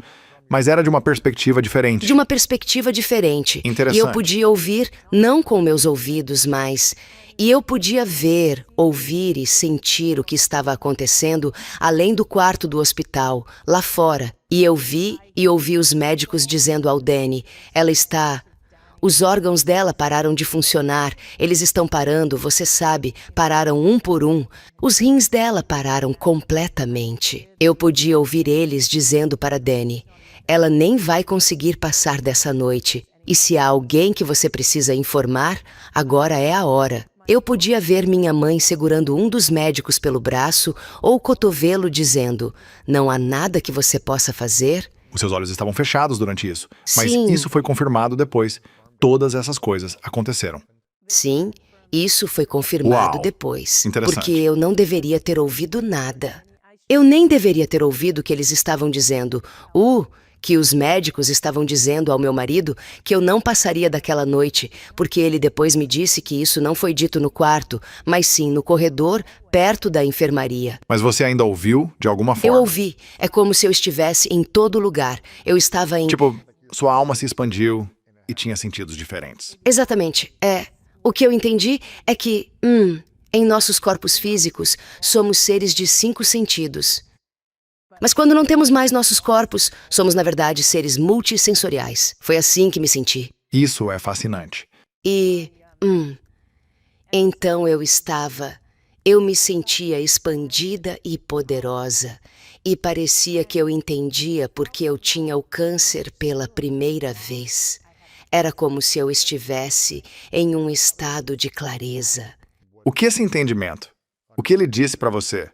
Mas era de uma perspectiva diferente. De uma perspectiva diferente. Interessante. E eu podia ouvir, não com meus ouvidos, mas... E eu podia ver, ouvir e sentir o que estava acontecendo além do quarto do hospital, lá fora. E eu vi e ouvi os médicos dizendo ao Danny: "Ela está... Os órgãos dela pararam de funcionar. Eles estão parando, você sabe, pararam um por um. Os rins dela pararam completamente." Eu podia ouvir eles dizendo para Danny: "Ela nem vai conseguir passar dessa noite. E se há alguém que você precisa informar, agora é a hora." Eu podia ver minha mãe segurando um dos médicos pelo braço ou o cotovelo dizendo: "Não há nada que você possa fazer?" Os seus olhos estavam fechados durante isso, mas Sim, isso foi confirmado depois. Todas essas coisas aconteceram. sim, isso foi confirmado Uau! depois, porque Interessante. eu não deveria ter ouvido nada. Eu nem deveria ter ouvido o que eles estavam dizendo. Que os médicos estavam dizendo ao meu marido que eu não passaria daquela noite, porque ele depois me disse que isso não foi dito no quarto, mas sim no corredor, perto da enfermaria. Mas você ainda ouviu de alguma Eu forma? ouvi, é como se eu estivesse em todo lugar. Eu estava em. Tipo, sua alma se expandiu e tinha sentidos diferentes. Exatamente, é. O que eu entendi é que, em nossos corpos físicos, somos seres de 5 sentidos. Mas quando não temos mais nossos corpos, somos, na verdade, seres multissensoriais. Foi assim que me senti. Isso é fascinante. E, então eu me sentia expandida e poderosa. E parecia que eu entendia porque eu tinha o câncer pela primeira vez. Era como se eu estivesse em um estado de clareza. O que esse entendimento? O que ele disse pra você?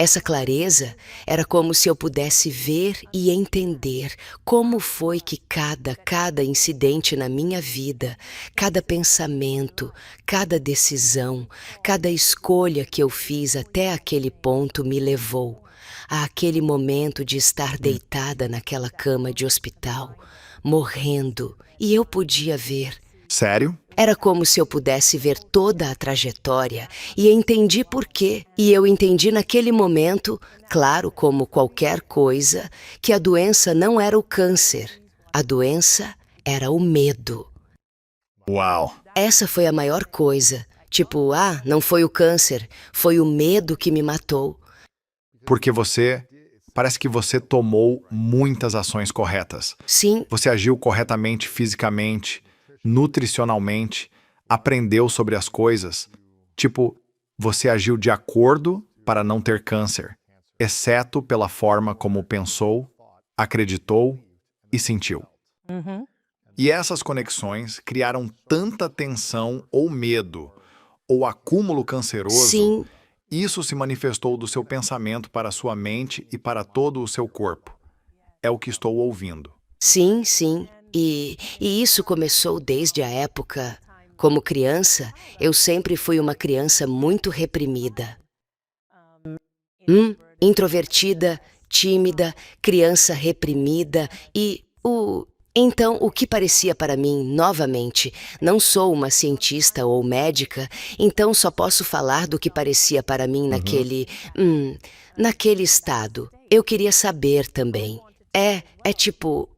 Essa clareza era como se eu pudesse ver e entender como foi que cada incidente na minha vida, cada pensamento, cada decisão, cada escolha que eu fiz até aquele ponto me levou àquele momento de estar deitada naquela cama de hospital, morrendo, e eu podia ver. Sério? Era como se eu pudesse ver toda a trajetória e entendi por quê. E eu entendi naquele momento, claro, como qualquer coisa, que a doença não era o câncer. A doença era o medo. Uau! Essa foi a maior coisa. Tipo, não foi o câncer, foi o medo que me matou. Porque parece que você tomou muitas ações corretas. Sim, Você agiu corretamente fisicamente, nutricionalmente, aprendeu sobre as coisas. Tipo, você agiu de acordo para não ter câncer, exceto pela forma como pensou, acreditou e sentiu. E essas conexões criaram tanta tensão ou medo, ou acúmulo canceroso. sim, Isso se manifestou do seu pensamento para a sua mente e para todo o seu corpo. É o que estou ouvindo. sim, sim. E isso começou desde a época. Como criança, eu sempre fui uma criança muito reprimida. Introvertida, tímida, criança reprimida Então, o que parecia para mim, novamente, não sou uma cientista ou médica, então só posso falar do que parecia para mim naquele estado. Eu queria saber também. É tipo,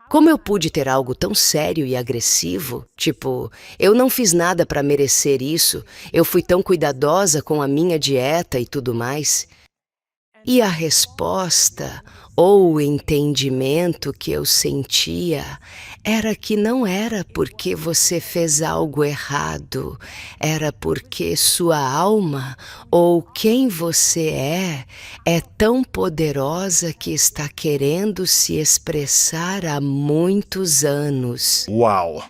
como eu pude ter algo tão sério e agressivo? Tipo, eu não fiz nada para merecer isso, eu fui tão cuidadosa com a minha dieta e tudo mais. E a resposta, ou o entendimento que eu sentia, era que não era porque você fez algo errado, era porque sua alma, ou quem você é tão poderosa que está querendo se expressar há muitos anos. Uau!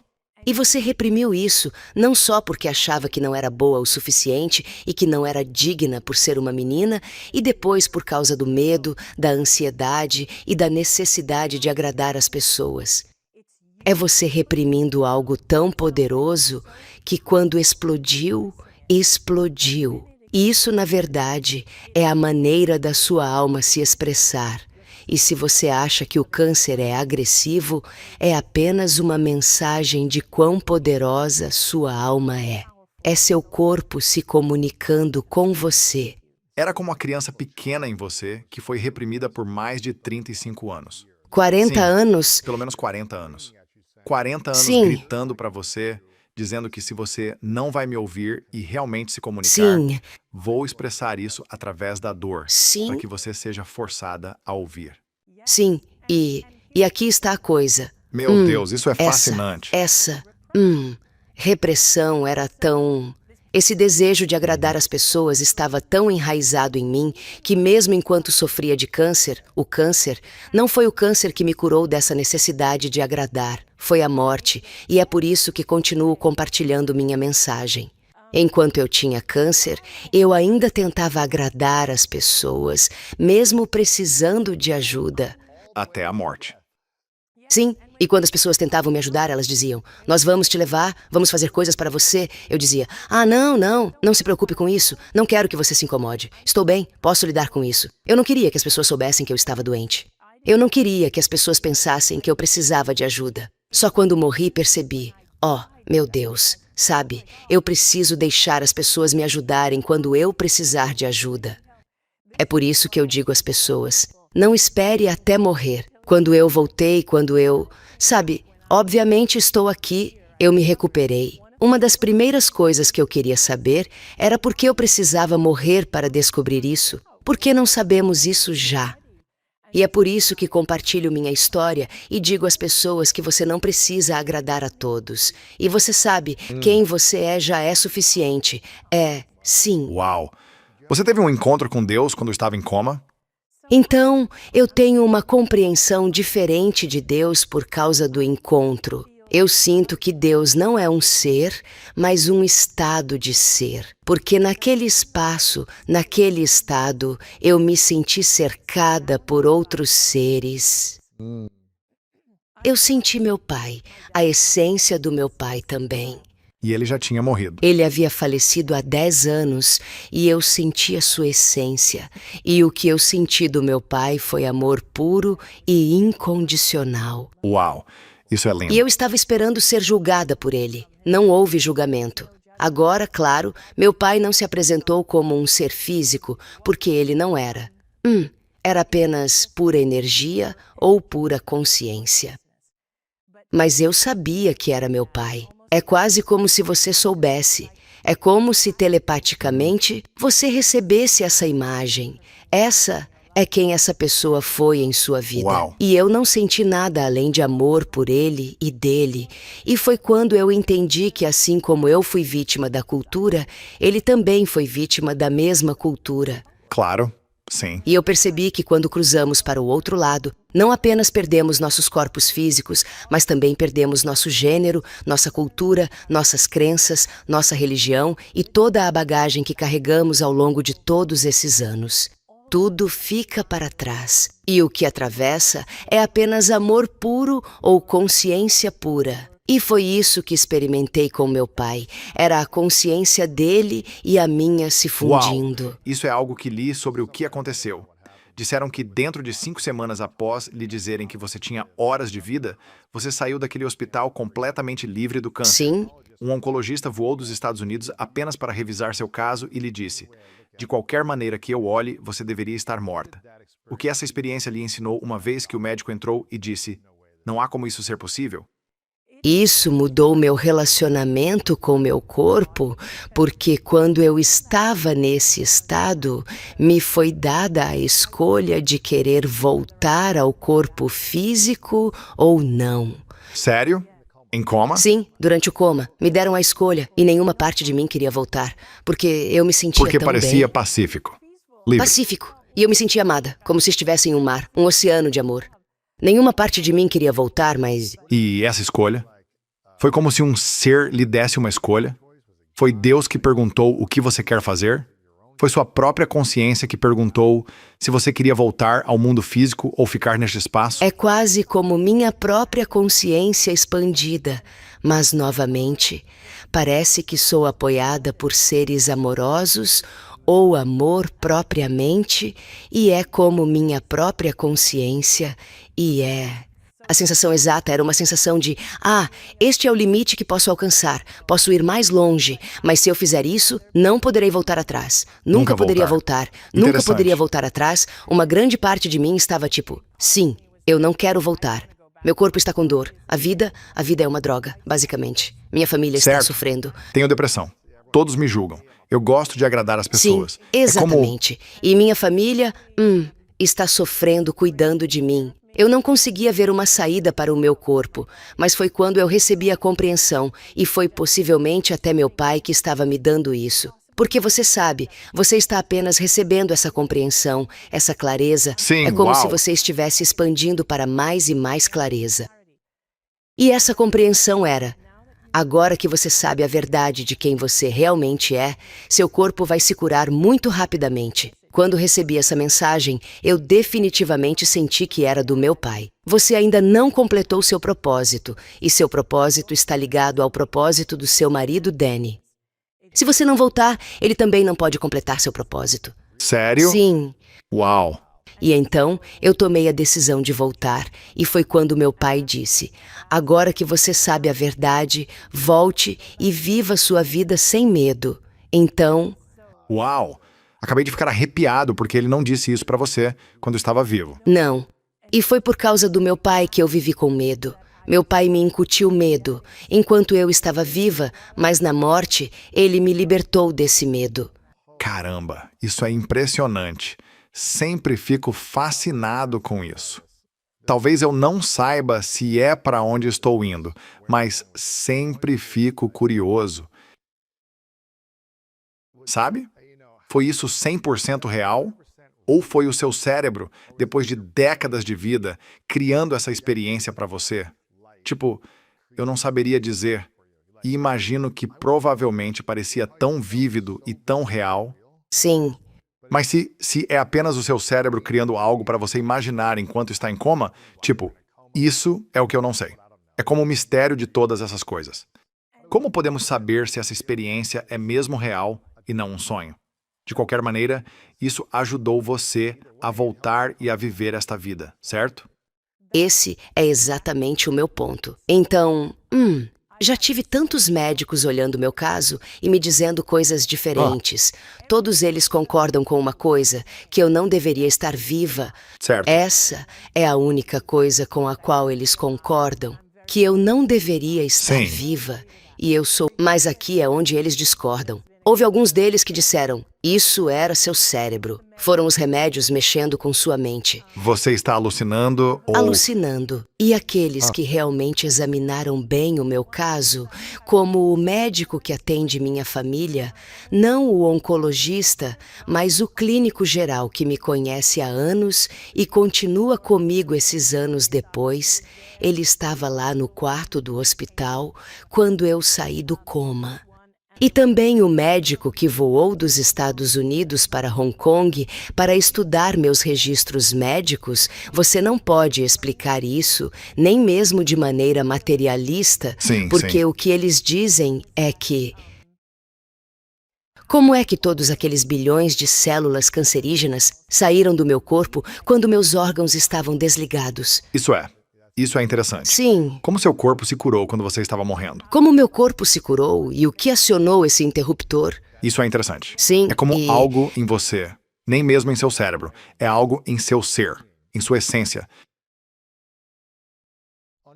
E você reprimiu isso, não só porque achava que não era boa o suficiente e que não era digna por ser uma menina, e depois por causa do medo, da ansiedade e da necessidade de agradar as pessoas. É você reprimindo algo tão poderoso que quando explodiu, explodiu. Isso, na verdade, é a maneira da sua alma se expressar. E se você acha que o câncer é agressivo, é apenas uma mensagem de quão poderosa sua alma é. É seu corpo se comunicando com você. Era como uma criança pequena em você que foi reprimida por mais de 35 anos. 40 Sim, anos? pelo menos 40 anos. 40 anos Sim, gritando pra você, dizendo que se você não vai me ouvir e realmente se comunicar, sim, vou expressar isso através da dor, para sim, que você seja forçada a ouvir. sim. E aqui está a coisa. Meu Deus, isso é Essa, fascinante. essa, repressão era tão Esse desejo de agradar as pessoas estava tão enraizado em mim que, mesmo enquanto sofria de câncer, o câncer não foi o câncer que me curou dessa necessidade de agradar, foi a morte, e é por isso que continuo compartilhando minha mensagem. Enquanto eu tinha câncer, eu ainda tentava agradar as pessoas, mesmo precisando de ajuda. Até a morte. Sim, e quando as pessoas tentavam me ajudar, elas diziam: nós vamos te levar, vamos fazer coisas para você. Eu dizia: não se preocupe com isso, não quero que você se incomode. Estou bem, posso lidar com isso. Eu não queria que as pessoas soubessem que eu estava doente. Eu não queria que as pessoas pensassem que eu precisava de ajuda. Só quando morri percebi: meu Deus, sabe, eu preciso deixar as pessoas me ajudarem quando eu precisar de ajuda. É por isso que eu digo às pessoas: não espere até morrer. Quando eu voltei, sabe, obviamente estou aqui, eu me recuperei. Uma das primeiras coisas que eu queria saber era por que eu precisava morrer para descobrir isso. Por que não sabemos isso já? E é por isso que compartilho minha história e digo às pessoas que você não precisa agradar a todos. E você sabe, quem você é já é suficiente. Sim. Uau! Você teve um encontro com Deus quando estava em coma? Então, eu tenho uma compreensão diferente de Deus por causa do encontro. Eu sinto que Deus não é um ser, mas um estado de ser. Porque naquele espaço, naquele estado, eu me senti cercada por outros seres. Eu senti meu pai, a essência do meu pai também. E ele já tinha morrido. Ele havia falecido há 10 anos e eu senti a sua essência. E o que eu senti do meu pai foi amor puro e incondicional. Uau! Isso é lindo. E eu estava esperando ser julgada por ele. Não houve julgamento. Agora, claro, meu pai não se apresentou como um ser físico, porque ele não era. Era apenas pura energia ou pura consciência. Mas eu sabia que era meu pai. É quase como se você soubesse. É como se telepaticamente você recebesse essa imagem. Essa é quem essa pessoa foi em sua vida. Uau. E eu não senti nada além de amor por ele e dele. E foi quando eu entendi que, assim como eu fui vítima da cultura, ele também foi vítima da mesma cultura. Claro, sim. E eu percebi que quando cruzamos para o outro lado, não apenas perdemos nossos corpos físicos, mas também perdemos nosso gênero, nossa cultura, nossas crenças, nossa religião e toda a bagagem que carregamos ao longo de todos esses anos. Tudo fica para trás. E o que atravessa é apenas amor puro ou consciência pura. E foi isso que experimentei com meu pai. Era a consciência dele e a minha se fundindo. Uau. Isso é algo que li sobre o que aconteceu. Disseram que dentro de 5 semanas após lhe dizerem que você tinha horas de vida, você saiu daquele hospital completamente livre do câncer. Sim. Um oncologista voou dos Estados Unidos apenas para revisar seu caso e lhe disse: de qualquer maneira que eu olhe, você deveria estar morta. O que essa experiência lhe ensinou uma vez que o médico entrou e disse: não há como isso ser possível? Isso mudou meu relacionamento com meu corpo, porque quando eu estava nesse estado, me foi dada a escolha de querer voltar ao corpo físico ou não. Sério? Em coma? Sim, durante o coma. Me deram a escolha e nenhuma parte de mim queria voltar, porque eu me sentia Porque tão parecia bem. pacífico. Livre. Pacífico. E eu me sentia amada, como se estivesse em um mar, um oceano de amor. Nenhuma parte de mim queria voltar, mas... E essa escolha? Foi como se um ser lhe desse uma escolha? Foi Deus que perguntou o que você quer fazer? Foi sua própria consciência que perguntou se você queria voltar ao mundo físico ou ficar neste espaço? É quase como minha própria consciência expandida, mas novamente, parece que sou apoiada por seres amorosos ou amor propriamente, e é como minha própria consciência, e a sensação exata era uma sensação de, este é o limite que posso alcançar, posso ir mais longe, mas se eu fizer isso, não poderei voltar atrás. Nunca poderia voltar, nunca poderia voltar atrás. Uma grande parte de mim estava tipo, sim, eu não quero voltar. Meu corpo está com dor. A vida é uma droga, basicamente. Minha família está sofrendo. Tenho depressão. Todos me julgam. Eu gosto de agradar as pessoas. Sim, exatamente. E minha família, está sofrendo cuidando de mim. Eu não conseguia ver uma saída para o meu corpo, mas foi quando eu recebi a compreensão, e foi possivelmente até meu pai que estava me dando isso. Porque você sabe, você está apenas recebendo essa compreensão, essa clareza. Sim, É como se uau. você estivesse expandindo para mais e mais clareza. E essa compreensão era: agora que você sabe a verdade de quem você realmente é, seu corpo vai se curar muito rapidamente. Quando recebi essa mensagem, eu definitivamente senti que era do meu pai. Você ainda não completou seu propósito, e seu propósito está ligado ao propósito do seu marido, Danny. Se você não voltar, ele também não pode completar seu propósito. Sério? Sim. Uau. E então, eu tomei a decisão de voltar, e foi quando meu pai disse: agora que você sabe a verdade, volte e viva sua vida sem medo. Então, Uau. Acabei de ficar arrepiado porque ele não disse isso pra você quando estava vivo. não. E foi por causa do meu pai que eu vivi com medo. Meu pai me incutiu medo, enquanto eu estava viva, mas na morte, ele me libertou desse medo. Caramba, isso é impressionante. Sempre fico fascinado com isso. Talvez eu não saiba se é para onde estou indo, mas sempre fico curioso. Sabe? Foi isso 100% real? Ou foi o seu cérebro, depois de décadas de vida, criando essa experiência para você? Tipo, eu não saberia dizer. E imagino que provavelmente parecia tão vívido e tão real. Sim, Mas se é apenas o seu cérebro criando algo para você imaginar enquanto está em coma, tipo, isso é o que eu não sei. É como o mistério de todas essas coisas. Como podemos saber se essa experiência é mesmo real e não um sonho? De qualquer maneira, isso ajudou você a voltar e a viver esta vida, certo? esse é exatamente o meu ponto. Então, já tive tantos médicos olhando meu caso e me dizendo coisas diferentes. Todos eles concordam com uma coisa, que eu não deveria estar viva. Certo. Essa é a única coisa com a qual eles concordam, que eu não deveria estar Sim. viva. E eu sou. Mas aqui é onde eles discordam. Houve alguns deles que disseram: isso era seu cérebro. Foram os remédios mexendo com sua mente. Você está alucinando ou... Alucinando. E aqueles que realmente examinaram bem o meu caso, como o médico que atende minha família, não o oncologista, mas o clínico geral que me conhece há anos e continua comigo esses anos depois, ele estava lá no quarto do hospital quando eu saí do coma. E também o médico que voou dos Estados Unidos para Hong Kong para estudar meus registros médicos, você não pode explicar isso, nem mesmo de maneira materialista, Sim, porque sim. o que eles dizem é que... Como é que todos aqueles bilhões de células cancerígenas saíram do meu corpo quando meus órgãos estavam desligados? Isso é interessante. Sim. Como seu corpo se curou quando você estava morrendo? Como meu corpo se curou e o que acionou esse interruptor? Isso é interessante. Sim, É como e- algo em você, nem mesmo em seu cérebro. É algo em seu ser, em sua essência.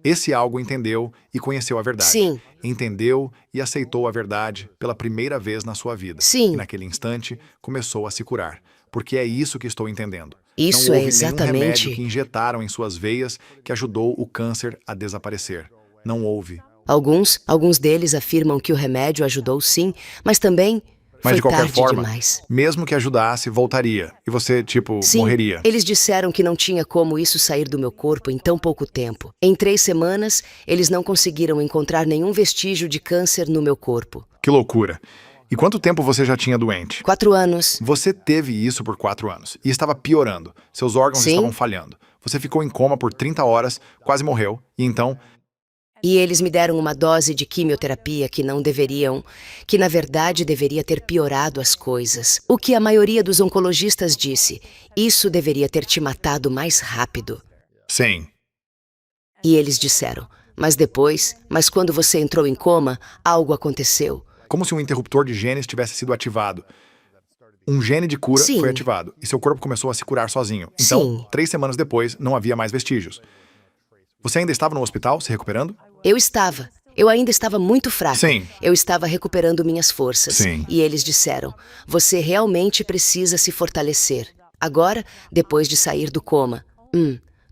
Esse algo entendeu e conheceu a verdade. Sim. Entendeu e aceitou a verdade pela primeira vez na sua vida. Sim. E naquele instante começou a se curar. Porque é isso que estou entendendo. Isso Não é houve exatamente- nenhum remédio que injetaram em suas veias que ajudou o câncer a desaparecer. Não houve. Alguns deles afirmam que o remédio ajudou sim, mas também Mas foi de qualquer tarde forma, demais. mesmo que ajudasse, voltaria. E você, Sim, morreria. eles disseram que não tinha como isso sair do meu corpo em tão pouco tempo. Em 3 semanas, eles não conseguiram encontrar nenhum vestígio de câncer no meu corpo. Que loucura. E quanto tempo você já tinha doente? 4 anos. Você teve isso por 4 anos e estava piorando. Seus órgãos Sim. estavam falhando. Você ficou em coma por 30 horas, quase morreu. E então, E eles me deram uma dose de quimioterapia que não deveriam, que na verdade deveria ter piorado as coisas. O que a maioria dos oncologistas disse, isso deveria ter te matado mais rápido. sim. E eles disseram, mas quando você entrou em coma, algo aconteceu. Como se um interruptor de genes tivesse sido ativado. Um gene de cura Sim. foi ativado e seu corpo começou a se curar sozinho. Então, Sim. 3 semanas depois, não havia mais vestígios. Você ainda estava no hospital, se recuperando? Eu ainda estava muito fraca. Sim. Eu estava recuperando minhas forças. Sim. E eles disseram, você realmente precisa se fortalecer. Agora, depois de sair do coma,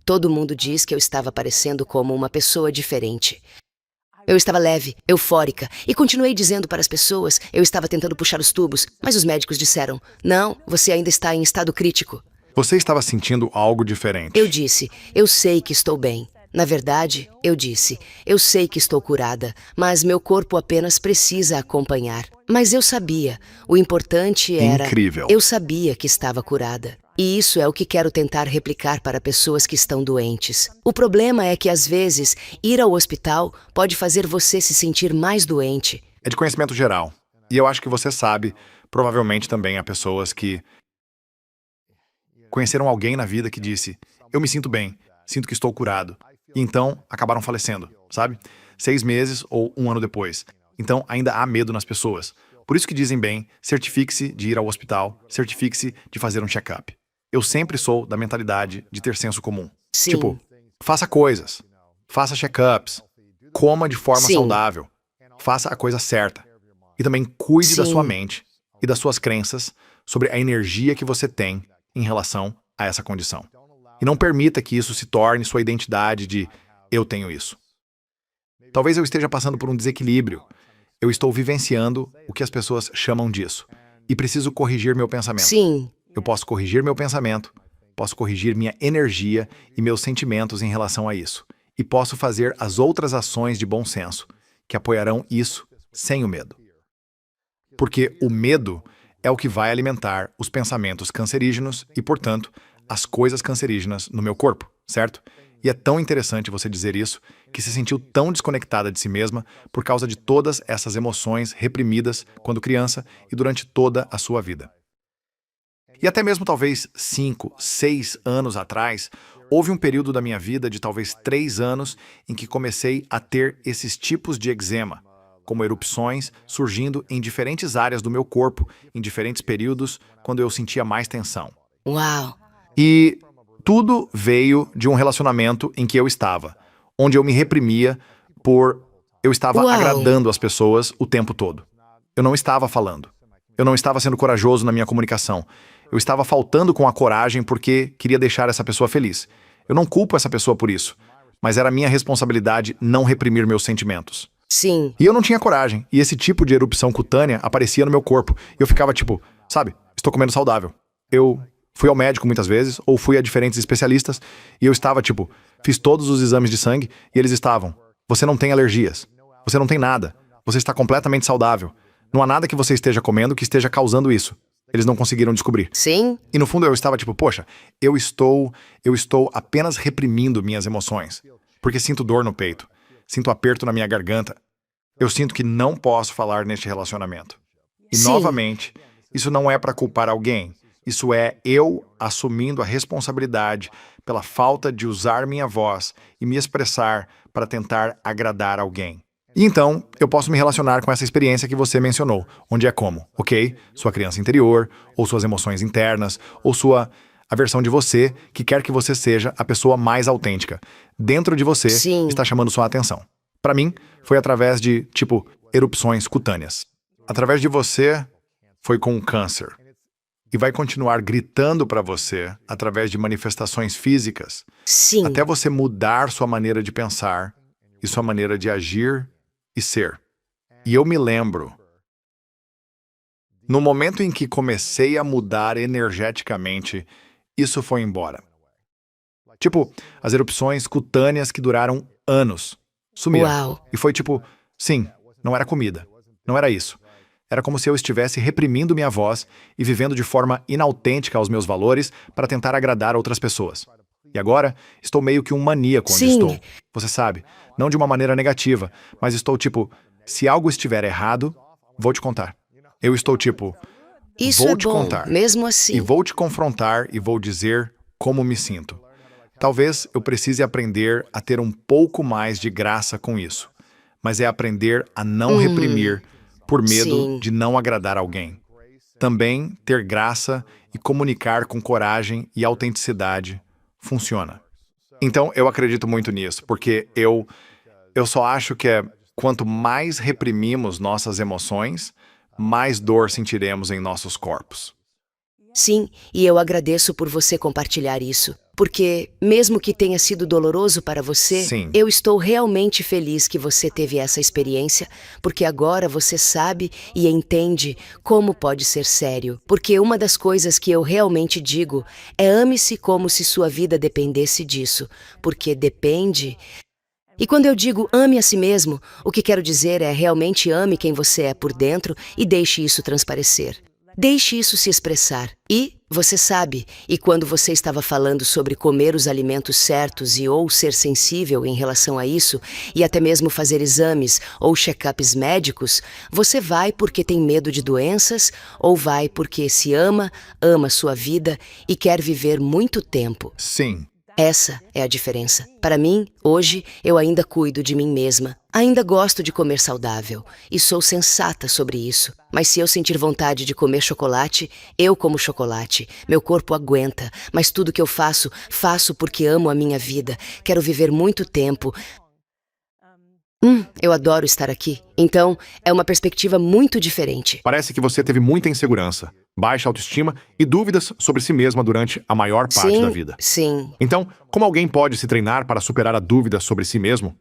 todo mundo diz que eu estava parecendo como uma pessoa diferente. Eu estava leve, eufórica, e continuei dizendo para as pessoas, eu estava tentando puxar os tubos, mas os médicos disseram, não, você ainda está em estado crítico. Você estava sentindo algo diferente. Eu disse, eu sei que estou bem. Na verdade, eu disse, eu sei que estou curada, mas meu corpo apenas precisa acompanhar. Mas eu sabia, o importante era... Incrível. Eu sabia que estava curada. E isso é o que quero tentar replicar para pessoas que estão doentes. O problema é que, às vezes, ir ao hospital pode fazer você se sentir mais doente. É de conhecimento geral. E eu acho que você sabe, provavelmente também há pessoas que conheceram alguém na vida que disse, eu me sinto bem, sinto que estou curado. E então, acabaram falecendo, sabe? 6 meses ou 1 ano depois. Então, ainda há medo nas pessoas. Por isso que dizem bem, certifique-se de ir ao hospital, certifique-se de fazer um check-up. Eu sempre sou da mentalidade de ter senso comum. Sim. Tipo, faça coisas, faça check-ups, coma de forma Sim. saudável, faça a coisa certa. E também cuide da Sim. sua mente e das suas crenças sobre a energia que você tem em relação a essa condição. E não permita que isso se torne sua identidade de eu tenho isso. Talvez eu esteja passando por um desequilíbrio. Eu estou vivenciando o que as pessoas chamam disso. E preciso corrigir meu pensamento. Sim. Eu posso corrigir meu pensamento, posso corrigir minha energia e meus sentimentos em relação a isso. E posso fazer as outras ações de bom senso, que apoiarão isso sem o medo. Porque o medo é o que vai alimentar os pensamentos cancerígenos e, portanto, as coisas cancerígenas no meu corpo, certo? E é tão interessante você dizer isso, que se sentiu tão desconectada de si mesma por causa de todas essas emoções reprimidas quando criança e durante toda a sua vida. E até mesmo talvez 5, 6 anos atrás, houve um período da minha vida de talvez 3 anos em que comecei a ter esses tipos de eczema, como erupções surgindo em diferentes áreas do meu corpo, em diferentes períodos, quando eu sentia mais tensão. Uau. E tudo veio de um relacionamento em que eu estava, onde eu me reprimia por eu estava Uau. agradando as pessoas o tempo todo. Eu não estava falando. Eu não estava sendo corajoso na minha comunicação. Eu estava faltando com a coragem porque queria deixar essa pessoa feliz. Eu não culpo essa pessoa por isso, mas era minha responsabilidade não reprimir meus sentimentos. Sim. E eu não tinha coragem, e esse tipo de erupção cutânea aparecia no meu corpo. E eu ficava tipo, sabe, estou comendo saudável. Eu fui ao médico muitas vezes, ou fui a diferentes especialistas, e eu estava tipo, fiz todos os exames de sangue, e eles estavam, você não tem alergias, você não tem nada, você está completamente saudável. Não há nada que você esteja comendo que esteja causando isso. Eles não conseguiram descobrir. Sim. E no fundo eu estava tipo, poxa, eu estou apenas reprimindo minhas emoções, porque sinto dor no peito, sinto aperto na minha garganta. Eu sinto que não posso falar neste relacionamento. E Sim. novamente, isso não é para culpar alguém. Isso é eu assumindo a responsabilidade pela falta de usar minha voz e me expressar para tentar agradar alguém. E então, eu posso me relacionar com essa experiência que você mencionou, onde é como, ok? Sua criança interior, ou suas emoções internas, ou a versão de você que quer que você seja a pessoa mais autêntica. Dentro de você Sim. está chamando sua atenção. Para mim, foi através de, tipo, erupções cutâneas. Através de você, foi com o câncer. E vai continuar gritando para você através de manifestações físicas, Sim. até você mudar sua maneira de pensar e sua maneira de agir e ser. E eu me lembro, no momento em que comecei a mudar energeticamente, isso foi embora. Tipo, as erupções cutâneas que duraram anos sumiram. Uau. E foi tipo, sim, não era comida, não era isso. Era como se eu estivesse reprimindo minha voz e vivendo de forma inautêntica aos meus valores para tentar agradar outras pessoas. E agora, estou meio que um maníaco onde Sim. estou. Você sabe, não de uma maneira negativa, mas estou tipo, se algo estiver errado, vou te contar. Eu estou tipo, Isso vou é te bom, contar. mesmo E assim. vou te confrontar e vou dizer como me sinto. Talvez eu precise aprender a ter um pouco mais de graça com isso. Mas é aprender a não reprimir por medo Sim. de não agradar alguém. Também ter graça e comunicar com coragem e autenticidade funciona. Então, eu acredito muito nisso, porque eu só acho que quanto mais reprimimos nossas emoções, mais dor sentiremos em nossos corpos. Sim, e eu agradeço por você compartilhar isso. Porque, mesmo que tenha sido doloroso para você, Sim. eu estou realmente feliz que você teve essa experiência, porque agora você sabe e entende como pode ser sério. Porque uma das coisas que eu realmente digo é ame-se como se sua vida dependesse disso, porque depende. E quando eu digo ame a si mesmo, o que quero dizer é realmente ame quem você é por dentro e deixe isso transparecer. Deixe isso se expressar. E, você sabe, e quando você estava falando sobre comer os alimentos certos e ou ser sensível em relação a isso, e até mesmo fazer exames ou check-ups médicos, você vai porque tem medo de doenças ou vai porque se ama, ama sua vida e quer viver muito tempo? Sim. Essa é a diferença. Para mim, hoje, eu ainda cuido de mim mesma. Ainda gosto de comer saudável e sou sensata sobre isso. Mas se eu sentir vontade de comer chocolate, eu como chocolate. Meu corpo aguenta, mas tudo que eu faço, faço porque amo a minha vida. Quero viver muito tempo. Eu adoro estar aqui. Então, é uma perspectiva muito diferente. Parece que você teve muita insegurança, baixa autoestima e dúvidas sobre si mesma durante a maior parte da vida. Sim. Então, como alguém pode se treinar para superar a dúvida sobre si mesmo?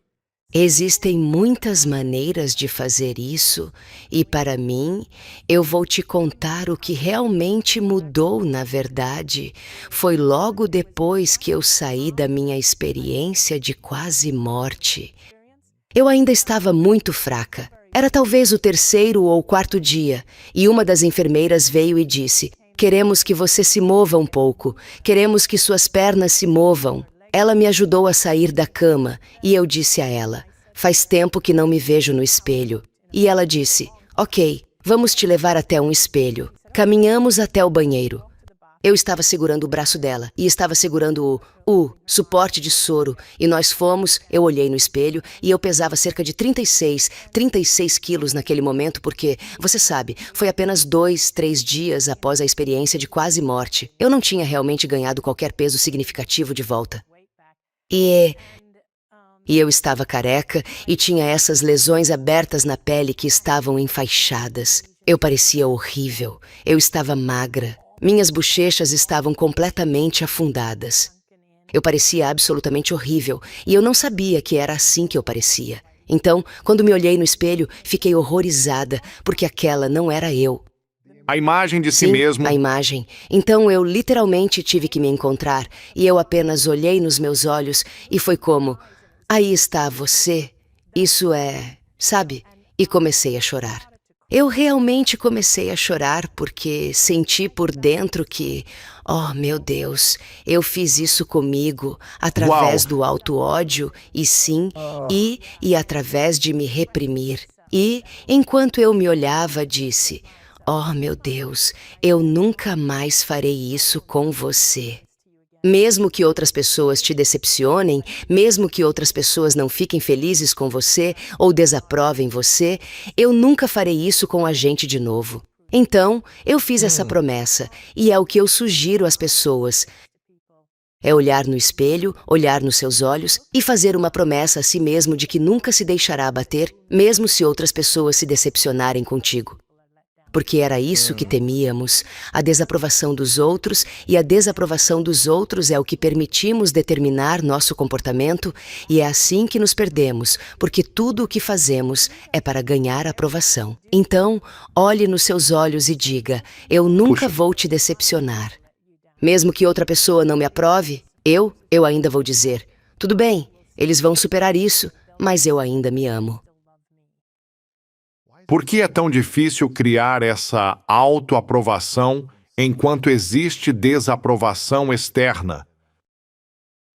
Existem muitas maneiras de fazer isso, e para mim, eu vou te contar o que realmente mudou na verdade. Foi logo depois que eu saí da minha experiência de quase morte. Eu ainda estava muito fraca. Era talvez o terceiro ou quarto dia, e uma das enfermeiras veio e disse: "Queremos que você se mova um pouco. Queremos que suas pernas se movam." Ela me ajudou a sair da cama, e eu disse a ela: "Faz tempo que não me vejo no espelho." E ela disse: "Ok, vamos te levar até um espelho." Caminhamos até o banheiro. Eu estava segurando o braço dela e estava segurando o suporte de soro, e nós fomos, eu olhei no espelho e eu pesava cerca de 36 quilos naquele momento porque, você sabe, foi apenas 2, 3 dias após a experiência de quase morte. Eu não tinha realmente ganhado qualquer peso significativo de volta. E eu estava careca e tinha essas lesões abertas na pele que estavam enfaixadas. Eu parecia horrível. Eu estava magra. Minhas bochechas estavam completamente afundadas. Eu parecia absolutamente horrível e eu não sabia que era assim que eu parecia. Então, quando me olhei no espelho, fiquei horrorizada porque aquela não era eu. A imagem de si Sim, mesmo. a imagem. Então eu literalmente tive que me encontrar e eu apenas olhei nos meus olhos e foi como: aí está você. Isso é, sabe? E comecei a chorar. Eu realmente comecei a chorar porque senti por dentro que, oh meu Deus, eu fiz isso comigo através do auto-ódio e sim, e através de me reprimir. E, enquanto eu me olhava, disse: oh meu Deus, eu nunca mais farei isso com você. Mesmo que outras pessoas te decepcionem, mesmo que outras pessoas não fiquem felizes com você ou desaprovem você, eu nunca farei isso com a gente de novo. Então, eu fiz essa promessa, e é o que eu sugiro às pessoas. É olhar no espelho, olhar nos seus olhos e fazer uma promessa a si mesmo de que nunca se deixará abater, mesmo se outras pessoas se decepcionarem contigo. Porque era isso que temíamos, a desaprovação dos outros, e a desaprovação dos outros é o que permitimos determinar nosso comportamento, e é assim que nos perdemos, porque tudo o que fazemos é para ganhar aprovação. Então, olhe nos seus olhos e diga: eu nunca vou te decepcionar. Mesmo que outra pessoa não me aprove, eu ainda vou dizer: tudo bem, eles vão superar isso, mas eu ainda me amo. Por que é tão difícil criar essa autoaprovação enquanto existe desaprovação externa?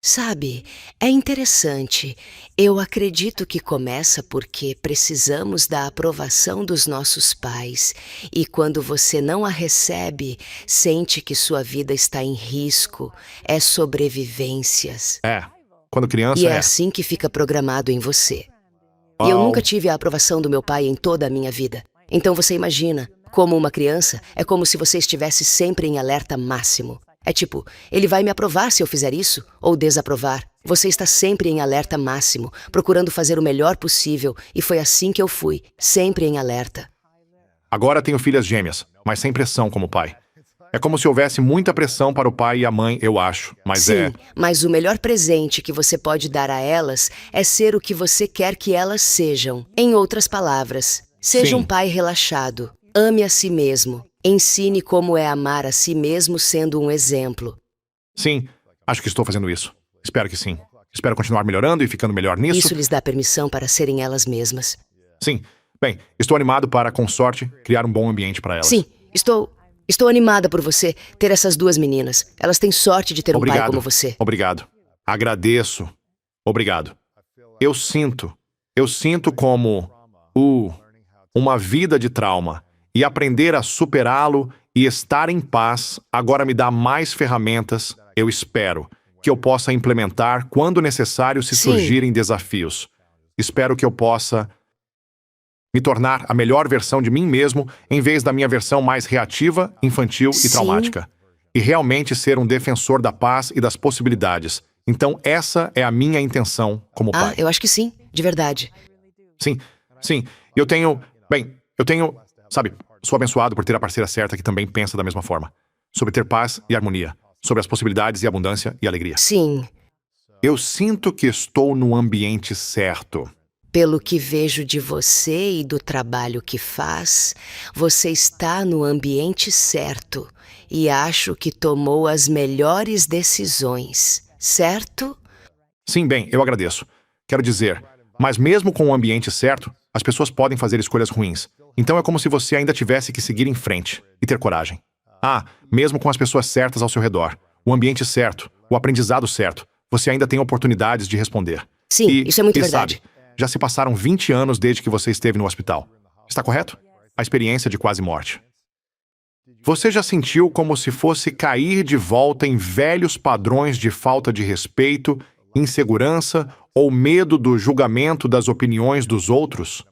Sabe, é interessante. Eu acredito que começa porque precisamos da aprovação dos nossos pais. E quando você não a recebe, sente que sua vida está em risco. É sobrevivências. Quando criança E é assim que fica programado em você. E eu nunca tive a aprovação do meu pai em toda a minha vida. Então você imagina, como uma criança, é como se você estivesse sempre em alerta máximo. É tipo, ele vai me aprovar se eu fizer isso, ou desaprovar. Você está sempre em alerta máximo, procurando fazer o melhor possível, e foi assim que eu fui, sempre em alerta. Agora tenho filhas gêmeas, mas sem pressão como pai. É como se houvesse muita pressão para o pai e a mãe, eu acho. Mas Sim, mas o melhor presente que você pode dar a elas é ser o que você quer que elas sejam. Em outras palavras, seja um Sim. pai relaxado, ame a si mesmo, ensine como é amar a si mesmo sendo um exemplo. Sim, acho que estou fazendo isso. Espero que sim. Espero continuar melhorando e ficando melhor nisso. Isso lhes dá permissão para serem elas mesmas. Sim. Bem, estou animado para, com sorte, criar um bom ambiente para elas. Sim, estou animada por você ter essas duas meninas. Elas têm sorte de ter um pai Obrigado. como você. Obrigado. Agradeço. Obrigado. Eu sinto como uma vida de trauma e aprender a superá-lo e estar em paz agora me dá mais ferramentas, eu espero, que eu possa implementar quando necessário se Sim. surgirem desafios. Espero que eu possa me tornar a melhor versão de mim mesmo em vez da minha versão mais reativa, infantil e Sim. traumática. E realmente ser um defensor da paz e das possibilidades. Então essa é a minha intenção como Ah, pai. eu acho que sim, de verdade. Sim, sim. Sabe, sou abençoado por ter a parceira certa que também pensa da mesma forma. Sobre ter paz e harmonia. Sobre as possibilidades e abundância e alegria. Sim, Eu sinto que estou no ambiente certo. pelo que vejo de você e do trabalho que faz, você está no ambiente certo e acho que tomou as melhores decisões, certo? Sim, bem, eu agradeço. Quero dizer, mas mesmo com o ambiente certo, as pessoas podem fazer escolhas ruins. Então é como se você ainda tivesse que seguir em frente e ter coragem. Mesmo com as pessoas certas ao seu redor, o ambiente certo, o aprendizado certo, você ainda tem oportunidades de responder. Sim, isso é muito verdade. Sabe, já se passaram 20 anos desde que você esteve no hospital. Está correto? A experiência de quase morte. Você já sentiu como se fosse cair de volta em velhos padrões de falta de respeito, insegurança ou medo do julgamento das opiniões dos outros?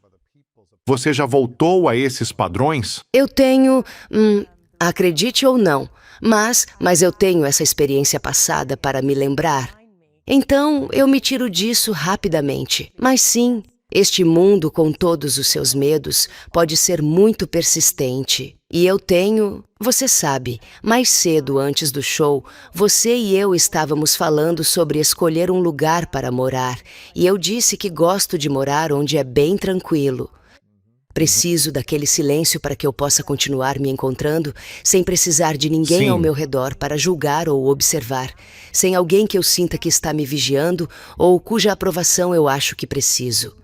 Você já voltou a esses padrões? Eu tenho, acredite ou não, mas eu tenho essa experiência passada para me lembrar. Então, eu me tiro disso rapidamente. Mas sim, este mundo com todos os seus medos pode ser muito persistente. E eu tenho, você sabe, mais cedo antes do show, você e eu estávamos falando sobre escolher um lugar para morar. E eu disse que gosto de morar onde é bem tranquilo. Preciso daquele silêncio para que eu possa continuar me encontrando sem precisar de ninguém Sim. ao meu redor para julgar ou observar, sem alguém que eu sinta que está me vigiando ou cuja aprovação eu acho que preciso.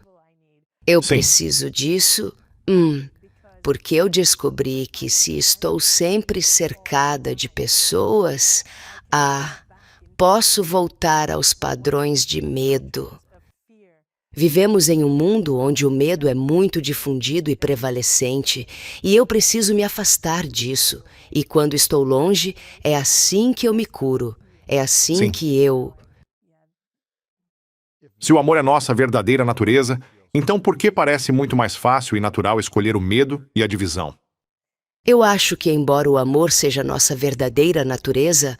Eu Sim. preciso disso, porque eu descobri que se estou sempre cercada de pessoas, posso voltar aos padrões de medo. Vivemos em um mundo onde o medo é muito difundido e prevalecente, e eu preciso me afastar disso. E quando estou longe, é assim que eu me curo. É assim Sim. que eu... Se o amor é nossa verdadeira natureza, então por que parece muito mais fácil e natural escolher o medo e a divisão? Eu acho que, embora o amor seja nossa verdadeira natureza,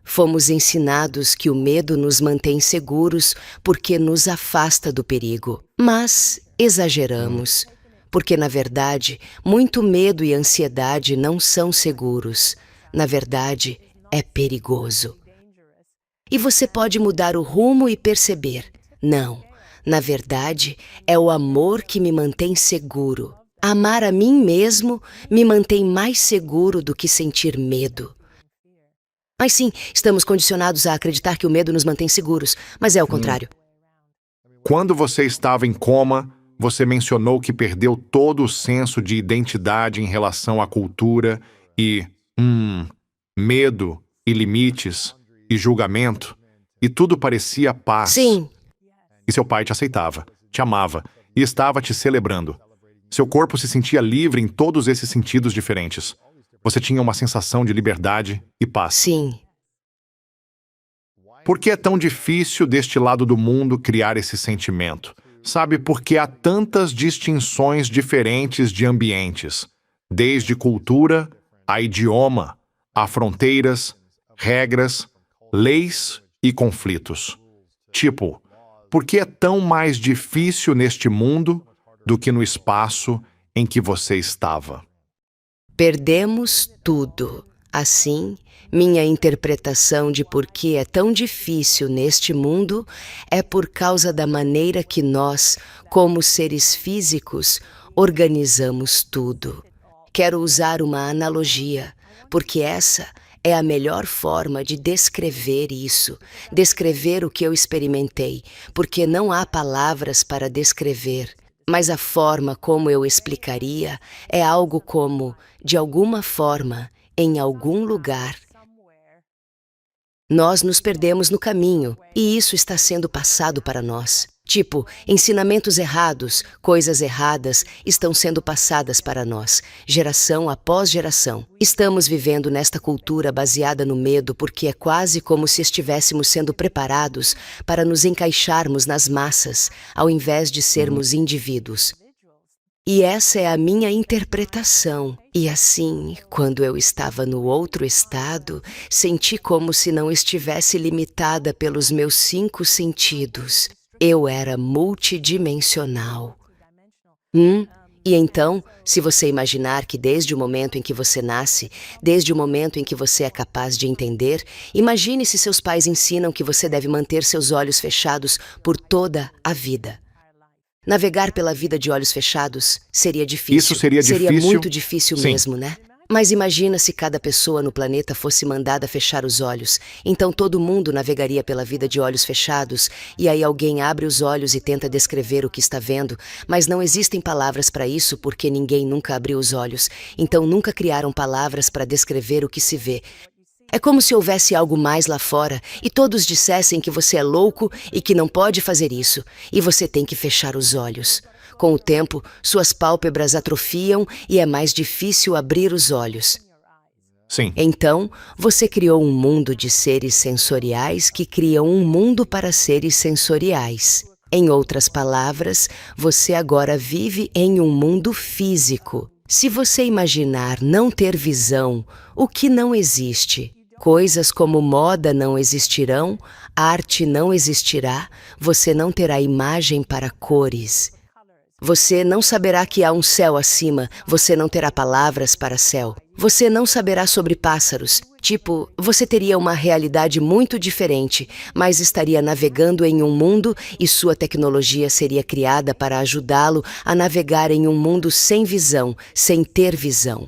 fomos ensinados que o medo nos mantém seguros porque nos afasta do perigo. Mas exageramos, porque, na verdade, muito medo e ansiedade não são seguros. Na verdade, é perigoso. E você pode mudar o rumo e perceber: não, na verdade, é o amor que me mantém seguro. Amar a mim mesmo me mantém mais seguro do que sentir medo. Mas sim, estamos condicionados a acreditar que o medo nos mantém seguros, mas é o contrário. Quando você estava em coma, você mencionou que perdeu todo o senso de identidade em relação à cultura e, medo e limites e julgamento, e tudo parecia paz. Sim, E seu pai te aceitava, te amava e estava te celebrando. Seu corpo se sentia livre em todos esses sentidos diferentes. Você tinha uma sensação de liberdade e paz. sim. Por que é tão difícil deste lado do mundo criar esse sentimento? Sabe, porque há tantas distinções diferentes de ambientes, desde cultura a idioma, a fronteiras, regras, leis e conflitos. Tipo, por que é tão mais difícil neste mundo do que no espaço em que você estava? Perdemos tudo. Assim, minha interpretação de por que é tão difícil neste mundo é por causa da maneira que nós, como seres físicos, organizamos tudo. Quero usar uma analogia, porque essa é a melhor forma de descrever isso, descrever o que eu experimentei, porque não há palavras para descrever. Mas a forma como eu explicaria é algo como, de alguma forma, em algum lugar, nós nos perdemos no caminho, e isso está sendo passado para nós. Tipo, ensinamentos errados, coisas erradas estão sendo passadas para nós, geração após geração. Estamos vivendo nesta cultura baseada no medo porque é quase como se estivéssemos sendo preparados para nos encaixarmos nas massas, ao invés de sermos indivíduos. E essa é a minha interpretação. E assim, quando eu estava no outro estado, senti como se não estivesse limitada pelos meus 5 sentidos. Eu era multidimensional. E então, se você imaginar que desde o momento em que você nasce, desde o momento em que você é capaz de entender, imagine se seus pais ensinam que você deve manter seus olhos fechados por toda a vida. Navegar pela vida de olhos fechados seria difícil. Isso seria difícil? Seria muito difícil Sim. mesmo, né? Mas imagina se cada pessoa no planeta fosse mandada fechar os olhos. Então todo mundo navegaria pela vida de olhos fechados, e aí alguém abre os olhos e tenta descrever o que está vendo, mas não existem palavras para isso porque ninguém nunca abriu os olhos. Então nunca criaram palavras para descrever o que se vê. É como se houvesse algo mais lá fora e todos dissessem que você é louco e que não pode fazer isso, e você tem que fechar os olhos. Com o tempo, suas pálpebras atrofiam e é mais difícil abrir os olhos. Sim. Então, você criou um mundo de seres sensoriais que criam um mundo para seres sensoriais. Em outras palavras, você agora vive em um mundo físico. Se você imaginar não ter visão, o que não existe? Coisas como moda não existirão, arte não existirá, você não terá imagem para cores. Você não saberá que há um céu acima, você não terá palavras para céu. Você não saberá sobre pássaros. Tipo, você teria uma realidade muito diferente, mas estaria navegando em um mundo e sua tecnologia seria criada para ajudá-lo a navegar em um mundo sem visão, sem ter visão.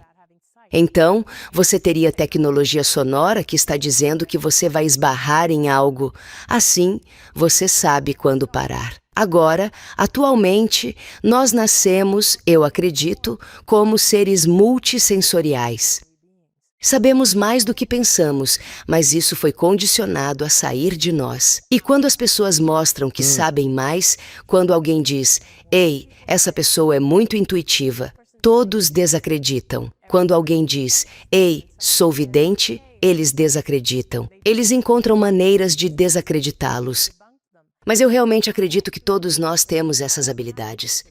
Então, você teria tecnologia sonora que está dizendo que você vai esbarrar em algo. Assim, você sabe quando parar. Agora, atualmente, nós nascemos, eu acredito, como seres multissensoriais. Sabemos mais do que pensamos, mas isso foi condicionado a sair de nós. E quando as pessoas mostram que sabem mais, quando alguém diz, "Ei, essa pessoa é muito intuitiva", todos desacreditam. Quando alguém diz, "Ei, sou vidente", eles desacreditam. Eles encontram maneiras de desacreditá-los. Mas eu realmente acredito que todos nós temos essas habilidades.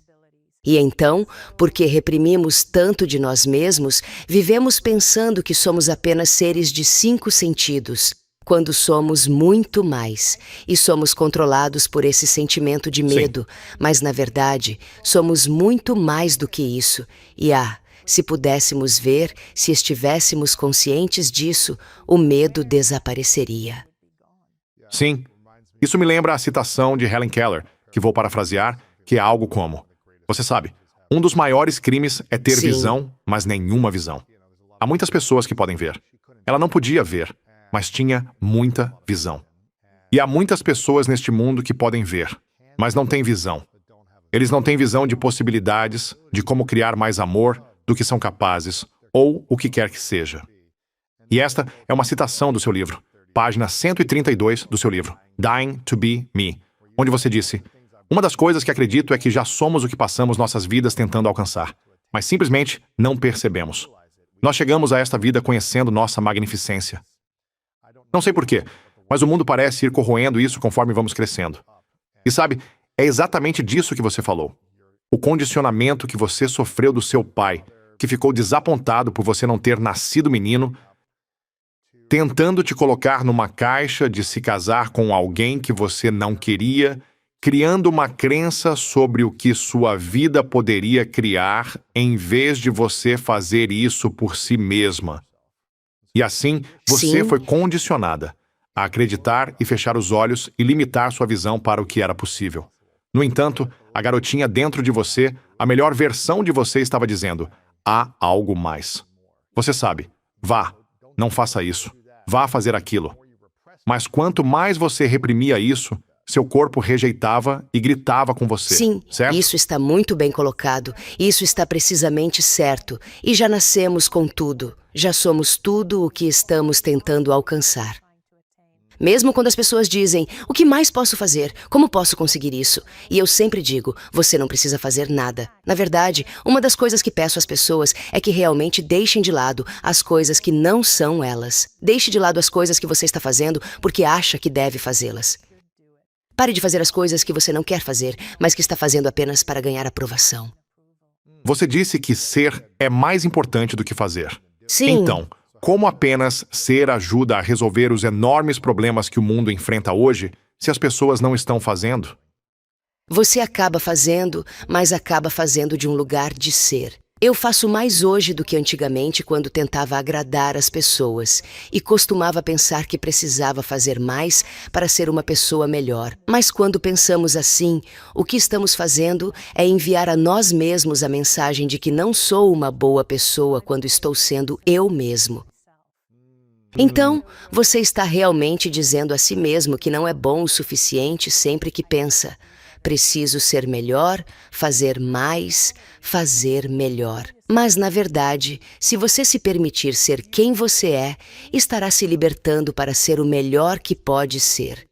E então, porque reprimimos tanto de nós mesmos, vivemos pensando que somos apenas seres de 5 sentidos, quando somos muito mais, e somos controlados por esse sentimento de medo. Mas, na verdade, somos muito mais do que isso. E se pudéssemos ver, se estivéssemos conscientes disso, o medo desapareceria. Sim. Isso me lembra a citação de Helen Keller, que vou parafrasear, que é algo como: você sabe, um dos maiores crimes é ter Sim. visão, mas nenhuma visão. Há muitas pessoas que podem ver. Ela não podia ver, mas tinha muita visão. E há muitas pessoas neste mundo que podem ver, mas não têm visão. Eles não têm visão de possibilidades, de como criar mais amor do que são capazes, ou o que quer que seja. E esta é uma citação do seu livro, página 132 do seu livro, Dying to be Me, onde você disse: "Uma das coisas que acredito é que já somos o que passamos nossas vidas tentando alcançar, mas simplesmente não percebemos. Nós chegamos a esta vida conhecendo nossa magnificência. Não sei porquê, mas o mundo parece ir corroendo isso conforme vamos crescendo. E sabe, é exatamente disso que você falou. O condicionamento que você sofreu do seu pai, que ficou desapontado por você não ter nascido menino, tentando te colocar numa caixa de se casar com alguém que você não queria, criando uma crença sobre o que sua vida poderia criar em vez de você fazer isso por si mesma. E assim, você Sim, foi condicionada a acreditar e fechar os olhos e limitar sua visão para o que era possível. No entanto, a garotinha dentro de você, a melhor versão de você estava dizendo: há algo mais. Você sabe, vá, não faça isso, vá fazer aquilo. Mas quanto mais você reprimia isso, seu corpo rejeitava e gritava com você, sim, certo? isso está muito bem colocado. Isso está precisamente certo. E já nascemos com tudo. Já somos tudo o que estamos tentando alcançar. Mesmo quando as pessoas dizem, o que mais posso fazer? Como posso conseguir isso? E eu sempre digo, você não precisa fazer nada. Na verdade, uma das coisas que peço às pessoas é que realmente deixem de lado as coisas que não são elas. Deixe de lado as coisas que você está fazendo porque acha que deve fazê-las. Pare de fazer as coisas que você não quer fazer, mas que está fazendo apenas para ganhar aprovação. Você disse que ser é mais importante do que fazer. Sim. Então, como apenas ser ajuda a resolver os enormes problemas que o mundo enfrenta hoje, se as pessoas não estão fazendo? Você acaba fazendo, mas acaba fazendo de um lugar de ser. Eu faço mais hoje do que antigamente quando tentava agradar as pessoas e costumava pensar que precisava fazer mais para ser uma pessoa melhor. Mas quando pensamos assim, o que estamos fazendo é enviar a nós mesmos a mensagem de que não sou uma boa pessoa quando estou sendo eu mesmo. Então, você está realmente dizendo a si mesmo que não é bom o suficiente sempre que pensa: preciso ser melhor, fazer mais, fazer melhor. Mas, na verdade, se você se permitir ser quem você é, estará se libertando para ser o melhor que pode ser.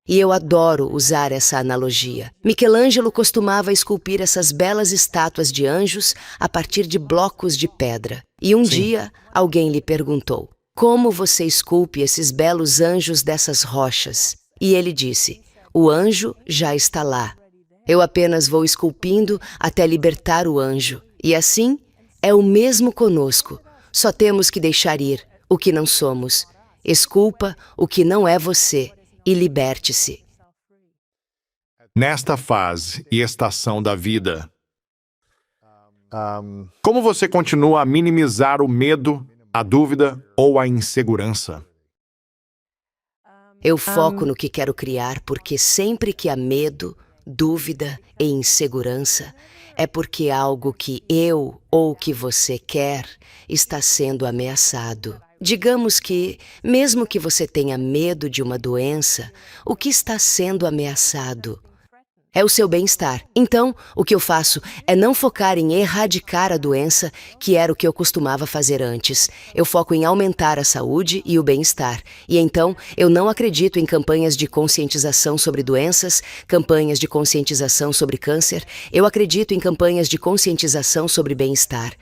E eu adoro usar essa analogia. Michelangelo costumava esculpir essas belas estátuas de anjos a partir de blocos de pedra. E um dia, alguém lhe perguntou: como você esculpe esses belos anjos dessas rochas? E ele disse: o anjo já está lá. Eu apenas vou esculpindo até libertar o anjo. E assim, é o mesmo conosco. Só temos que deixar ir o que não somos. Esculpa o que não é você e liberte-se. Nesta fase e estação da vida, como você continua a minimizar o medo, a dúvida ou a insegurança? Eu foco no que quero criar porque sempre que há medo, dúvida e insegurança, é porque algo que eu ou que você quer está sendo ameaçado. Digamos que, mesmo que você tenha medo de uma doença, o que está sendo ameaçado é o seu bem-estar. Então, o que eu faço é não focar em erradicar a doença, que era o que eu costumava fazer antes. Eu foco em aumentar a saúde e o bem-estar. E então, eu não acredito em campanhas de conscientização sobre doenças, campanhas de conscientização sobre câncer. Eu acredito em campanhas de conscientização sobre bem-estar,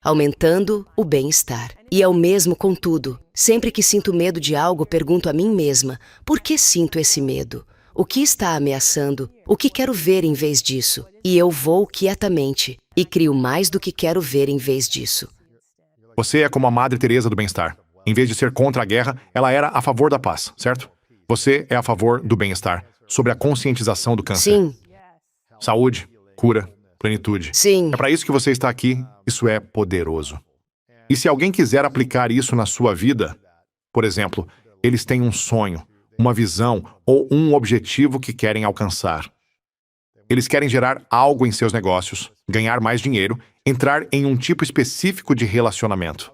aumentando o bem-estar. E é o mesmo com tudo. Sempre que sinto medo de algo, pergunto a mim mesma: por que sinto esse medo? O que está ameaçando? O que quero ver em vez disso? E eu vou quietamente e crio mais do que quero ver em vez disso. Você é como a Madre Teresa do bem-estar. Em vez de ser contra a guerra, ela era a favor da paz, certo? Você é a favor do bem-estar, sobre a conscientização do câncer. Sim, Saúde, cura, plenitude. sim. É para isso que você está aqui. Isso é poderoso. E se alguém quiser aplicar isso na sua vida, por exemplo, eles têm um sonho, uma visão ou um objetivo que querem alcançar. Eles querem gerar algo em seus negócios, ganhar mais dinheiro, entrar em um tipo específico de relacionamento.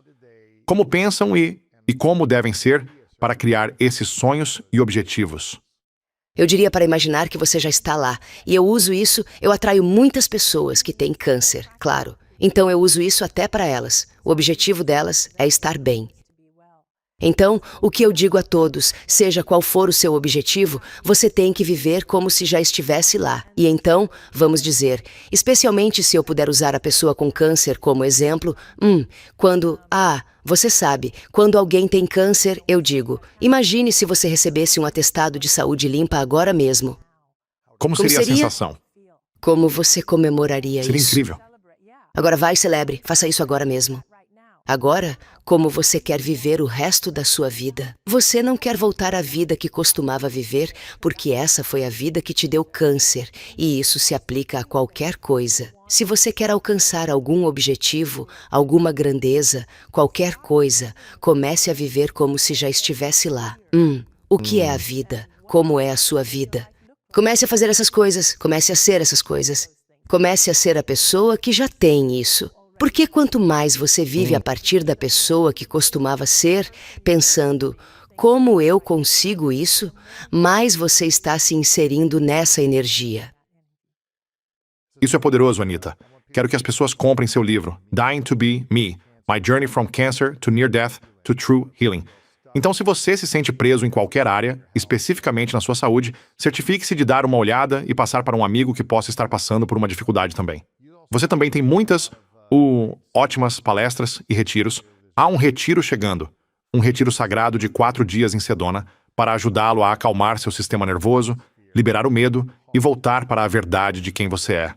Como pensam e como devem ser para criar esses sonhos e objetivos? Eu diria para imaginar que você já está lá. E eu uso isso, eu atraio muitas pessoas que têm câncer, claro. Então eu uso isso até para elas. O objetivo delas é estar bem. Então, o que eu digo a todos, seja qual for o seu objetivo, você tem que viver como se já estivesse lá. E então, vamos dizer, especialmente se eu puder usar a pessoa com câncer como exemplo, você sabe, quando alguém tem câncer, eu digo, imagine se você recebesse um atestado de saúde limpa agora mesmo. Como seria a sensação? Como você comemoraria Seria isso? incrível. Agora vai, celebre, faça isso agora mesmo. Agora, como você quer viver o resto da sua vida? Você não quer voltar à vida que costumava viver, porque essa foi a vida que te deu câncer, e isso se aplica a qualquer coisa. Se você quer alcançar algum objetivo, alguma grandeza, qualquer coisa, comece a viver como se já estivesse lá. O que é a vida? Como é a sua vida? Comece a fazer essas coisas, comece a ser essas coisas. Comece a ser a pessoa que já tem isso. Porque quanto mais você vive a partir da pessoa que costumava ser, pensando, como eu consigo isso, mais você está se inserindo nessa energia. Isso é poderoso, Anita. Quero que as pessoas comprem seu livro, Dying to Be Me, My Journey from Cancer to Near Death to True Healing. Então, se você se sente preso em qualquer área, especificamente na sua saúde, certifique-se de dar uma olhada e passar para um amigo que possa estar passando por uma dificuldade também. Você também tem muitas ótimas palestras e retiros. Há um retiro chegando, um retiro sagrado de 4 dias em Sedona, para ajudá-lo a acalmar seu sistema nervoso, liberar o medo e voltar para a verdade de quem você é.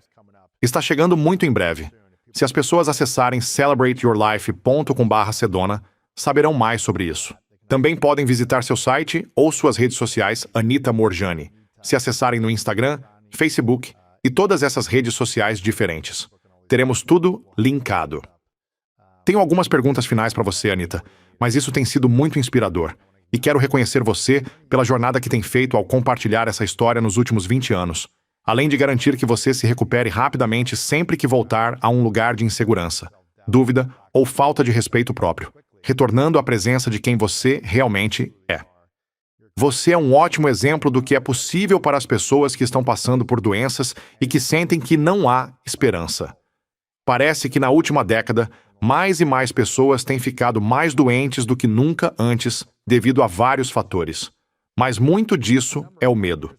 Está chegando muito em breve. Se as pessoas acessarem celebrateyourlife.com/Sedona, saberão mais sobre isso. Também podem visitar seu site ou suas redes sociais Anita Moorjani, se acessarem no Instagram, Facebook e todas essas redes sociais diferentes. Teremos tudo linkado. Tenho algumas perguntas finais para você, Anita, mas isso tem sido muito inspirador. E quero reconhecer você pela jornada que tem feito ao compartilhar essa história nos últimos 20 anos. Além de garantir que você se recupere rapidamente sempre que voltar a um lugar de insegurança, dúvida ou falta de respeito próprio, retornando à presença de quem você realmente é. Você é um ótimo exemplo do que é possível para as pessoas que estão passando por doenças e que sentem que não há esperança. Parece que na última década, mais e mais pessoas têm ficado mais doentes do que nunca antes devido a vários fatores. Mas muito disso é o medo,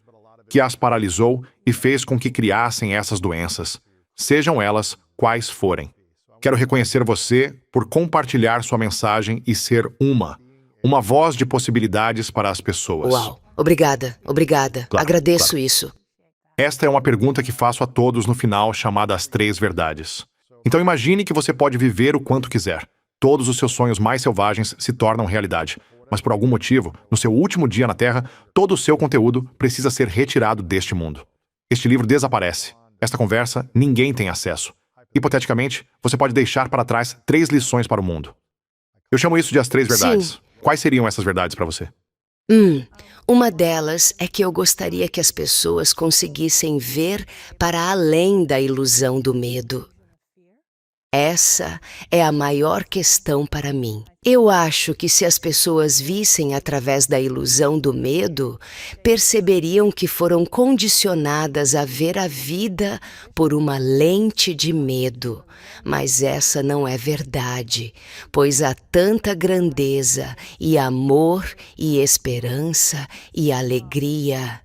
que as paralisou e fez com que criassem essas doenças, sejam elas quais forem. Quero reconhecer você por compartilhar sua mensagem e ser uma voz de possibilidades para as pessoas. Uau! Obrigada. Claro, Agradeço claro. isso. Esta é uma pergunta que faço a todos no final, chamada as 3 verdades. Então imagine que você pode viver o quanto quiser. Todos os seus sonhos mais selvagens se tornam realidade. Mas por algum motivo, no seu último dia na Terra, todo o seu conteúdo precisa ser retirado deste mundo. Este livro desaparece. Esta conversa, ninguém tem acesso. Hipoteticamente, você pode deixar para trás 3 lições para o mundo. Eu chamo isso de as 3 verdades. Sim. Quais seriam essas verdades para você? Uma delas é que eu gostaria que as pessoas conseguissem ver para além da ilusão do medo. Essa é a maior questão para mim. Eu acho que se as pessoas vissem através da ilusão do medo, perceberiam que foram condicionadas a ver a vida por uma lente de medo. Mas essa não é verdade, pois há tanta grandeza e amor e esperança e alegria.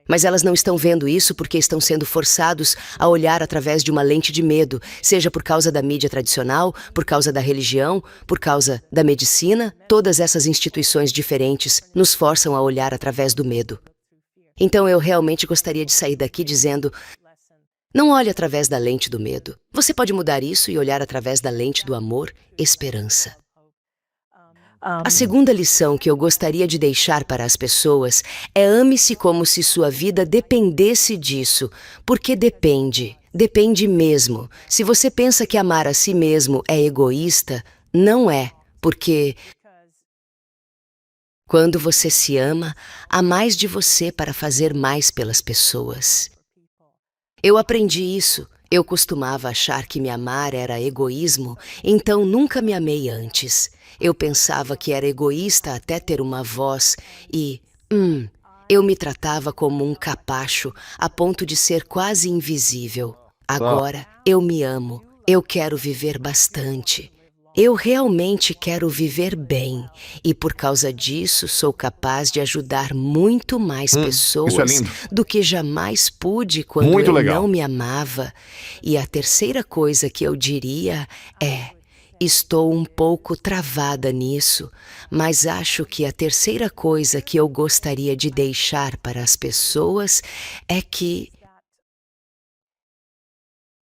Mas elas não estão vendo isso porque estão sendo forçados a olhar através de uma lente de medo, seja por causa da mídia tradicional, por causa da religião, por causa da medicina. Todas essas instituições diferentes nos forçam a olhar através do medo. Então eu realmente gostaria de sair daqui dizendo: não olhe através da lente do medo. Você pode mudar isso e olhar através da lente do amor, esperança. A segunda lição que eu gostaria de deixar para as pessoas é: ame-se como se sua vida dependesse disso, porque depende mesmo. Se você pensa que amar a si mesmo é egoísta, não é, porque quando você se ama, há mais de você para fazer mais pelas pessoas. Eu aprendi isso. Eu costumava achar que me amar era egoísmo, então nunca me amei antes. Eu pensava que era egoísta até ter uma voz e, eu me tratava como um capacho, a ponto de ser quase invisível. Agora, eu me amo. Eu quero viver bastante. Eu realmente quero viver bem, e por causa disso sou capaz de ajudar muito mais Isso é pessoas lindo. do que jamais pude quando Muito eu legal. não me amava. E a terceira coisa que eu diria é: estou um pouco travada nisso, mas acho que a terceira coisa que eu gostaria de deixar para as pessoas é que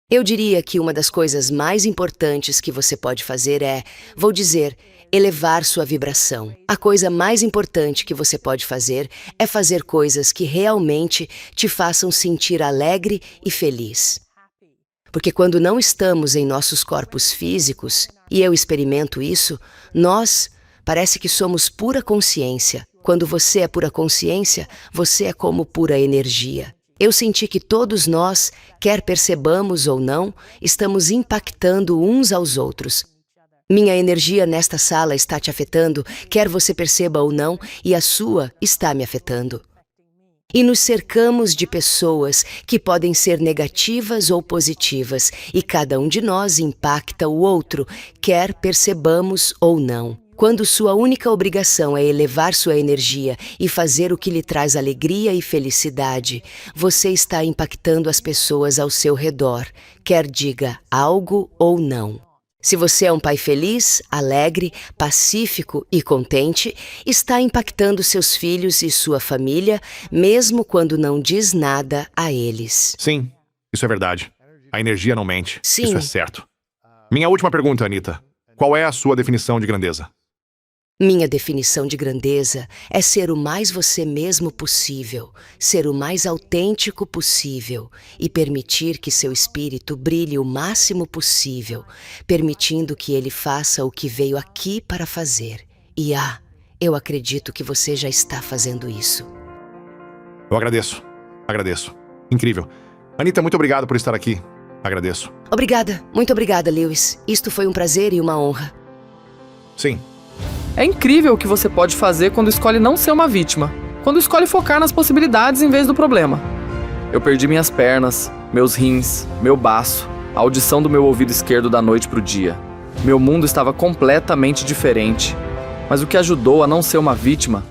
Eu diria que uma das coisas mais importantes que você pode fazer é, vou dizer, elevar sua vibração. A coisa mais importante que você pode fazer é fazer coisas que realmente te façam sentir alegre e feliz. Porque quando não estamos em nossos corpos físicos, e eu experimento isso, nós parece que somos pura consciência. Quando você é pura consciência, você é como pura energia. Eu senti que todos nós, quer percebamos ou não, estamos impactando uns aos outros. Minha energia nesta sala está te afetando, quer você perceba ou não, e a sua está me afetando. E nos cercamos de pessoas que podem ser negativas ou positivas, e cada um de nós impacta o outro, quer percebamos ou não. Quando sua única obrigação é elevar sua energia e fazer o que lhe traz alegria e felicidade, você está impactando as pessoas ao seu redor, quer diga algo ou não. Se você é um pai feliz, alegre, pacífico e contente, está impactando seus filhos e sua família, mesmo quando não diz nada a eles. Sim, isso é verdade. A energia não mente. Sim. Isso é certo. Minha última pergunta, Anita. Qual é a sua definição de grandeza? Minha definição de grandeza é ser o mais você mesmo possível, ser o mais autêntico possível e permitir que seu espírito brilhe o máximo possível, permitindo que ele faça o que veio aqui para fazer. E eu acredito que você já está fazendo isso. Eu agradeço. Agradeço. Incrível. Anita, muito obrigado por estar aqui. Agradeço. Obrigada, muito obrigada, Lewis. Isto foi um prazer e uma honra. Sim. É incrível o que você pode fazer quando escolhe não ser uma vítima, quando escolhe focar nas possibilidades em vez do problema. Eu perdi minhas pernas, meus rins, meu baço, a audição do meu ouvido esquerdo da noite pro dia. Meu mundo estava completamente diferente, mas o que ajudou a não ser uma vítima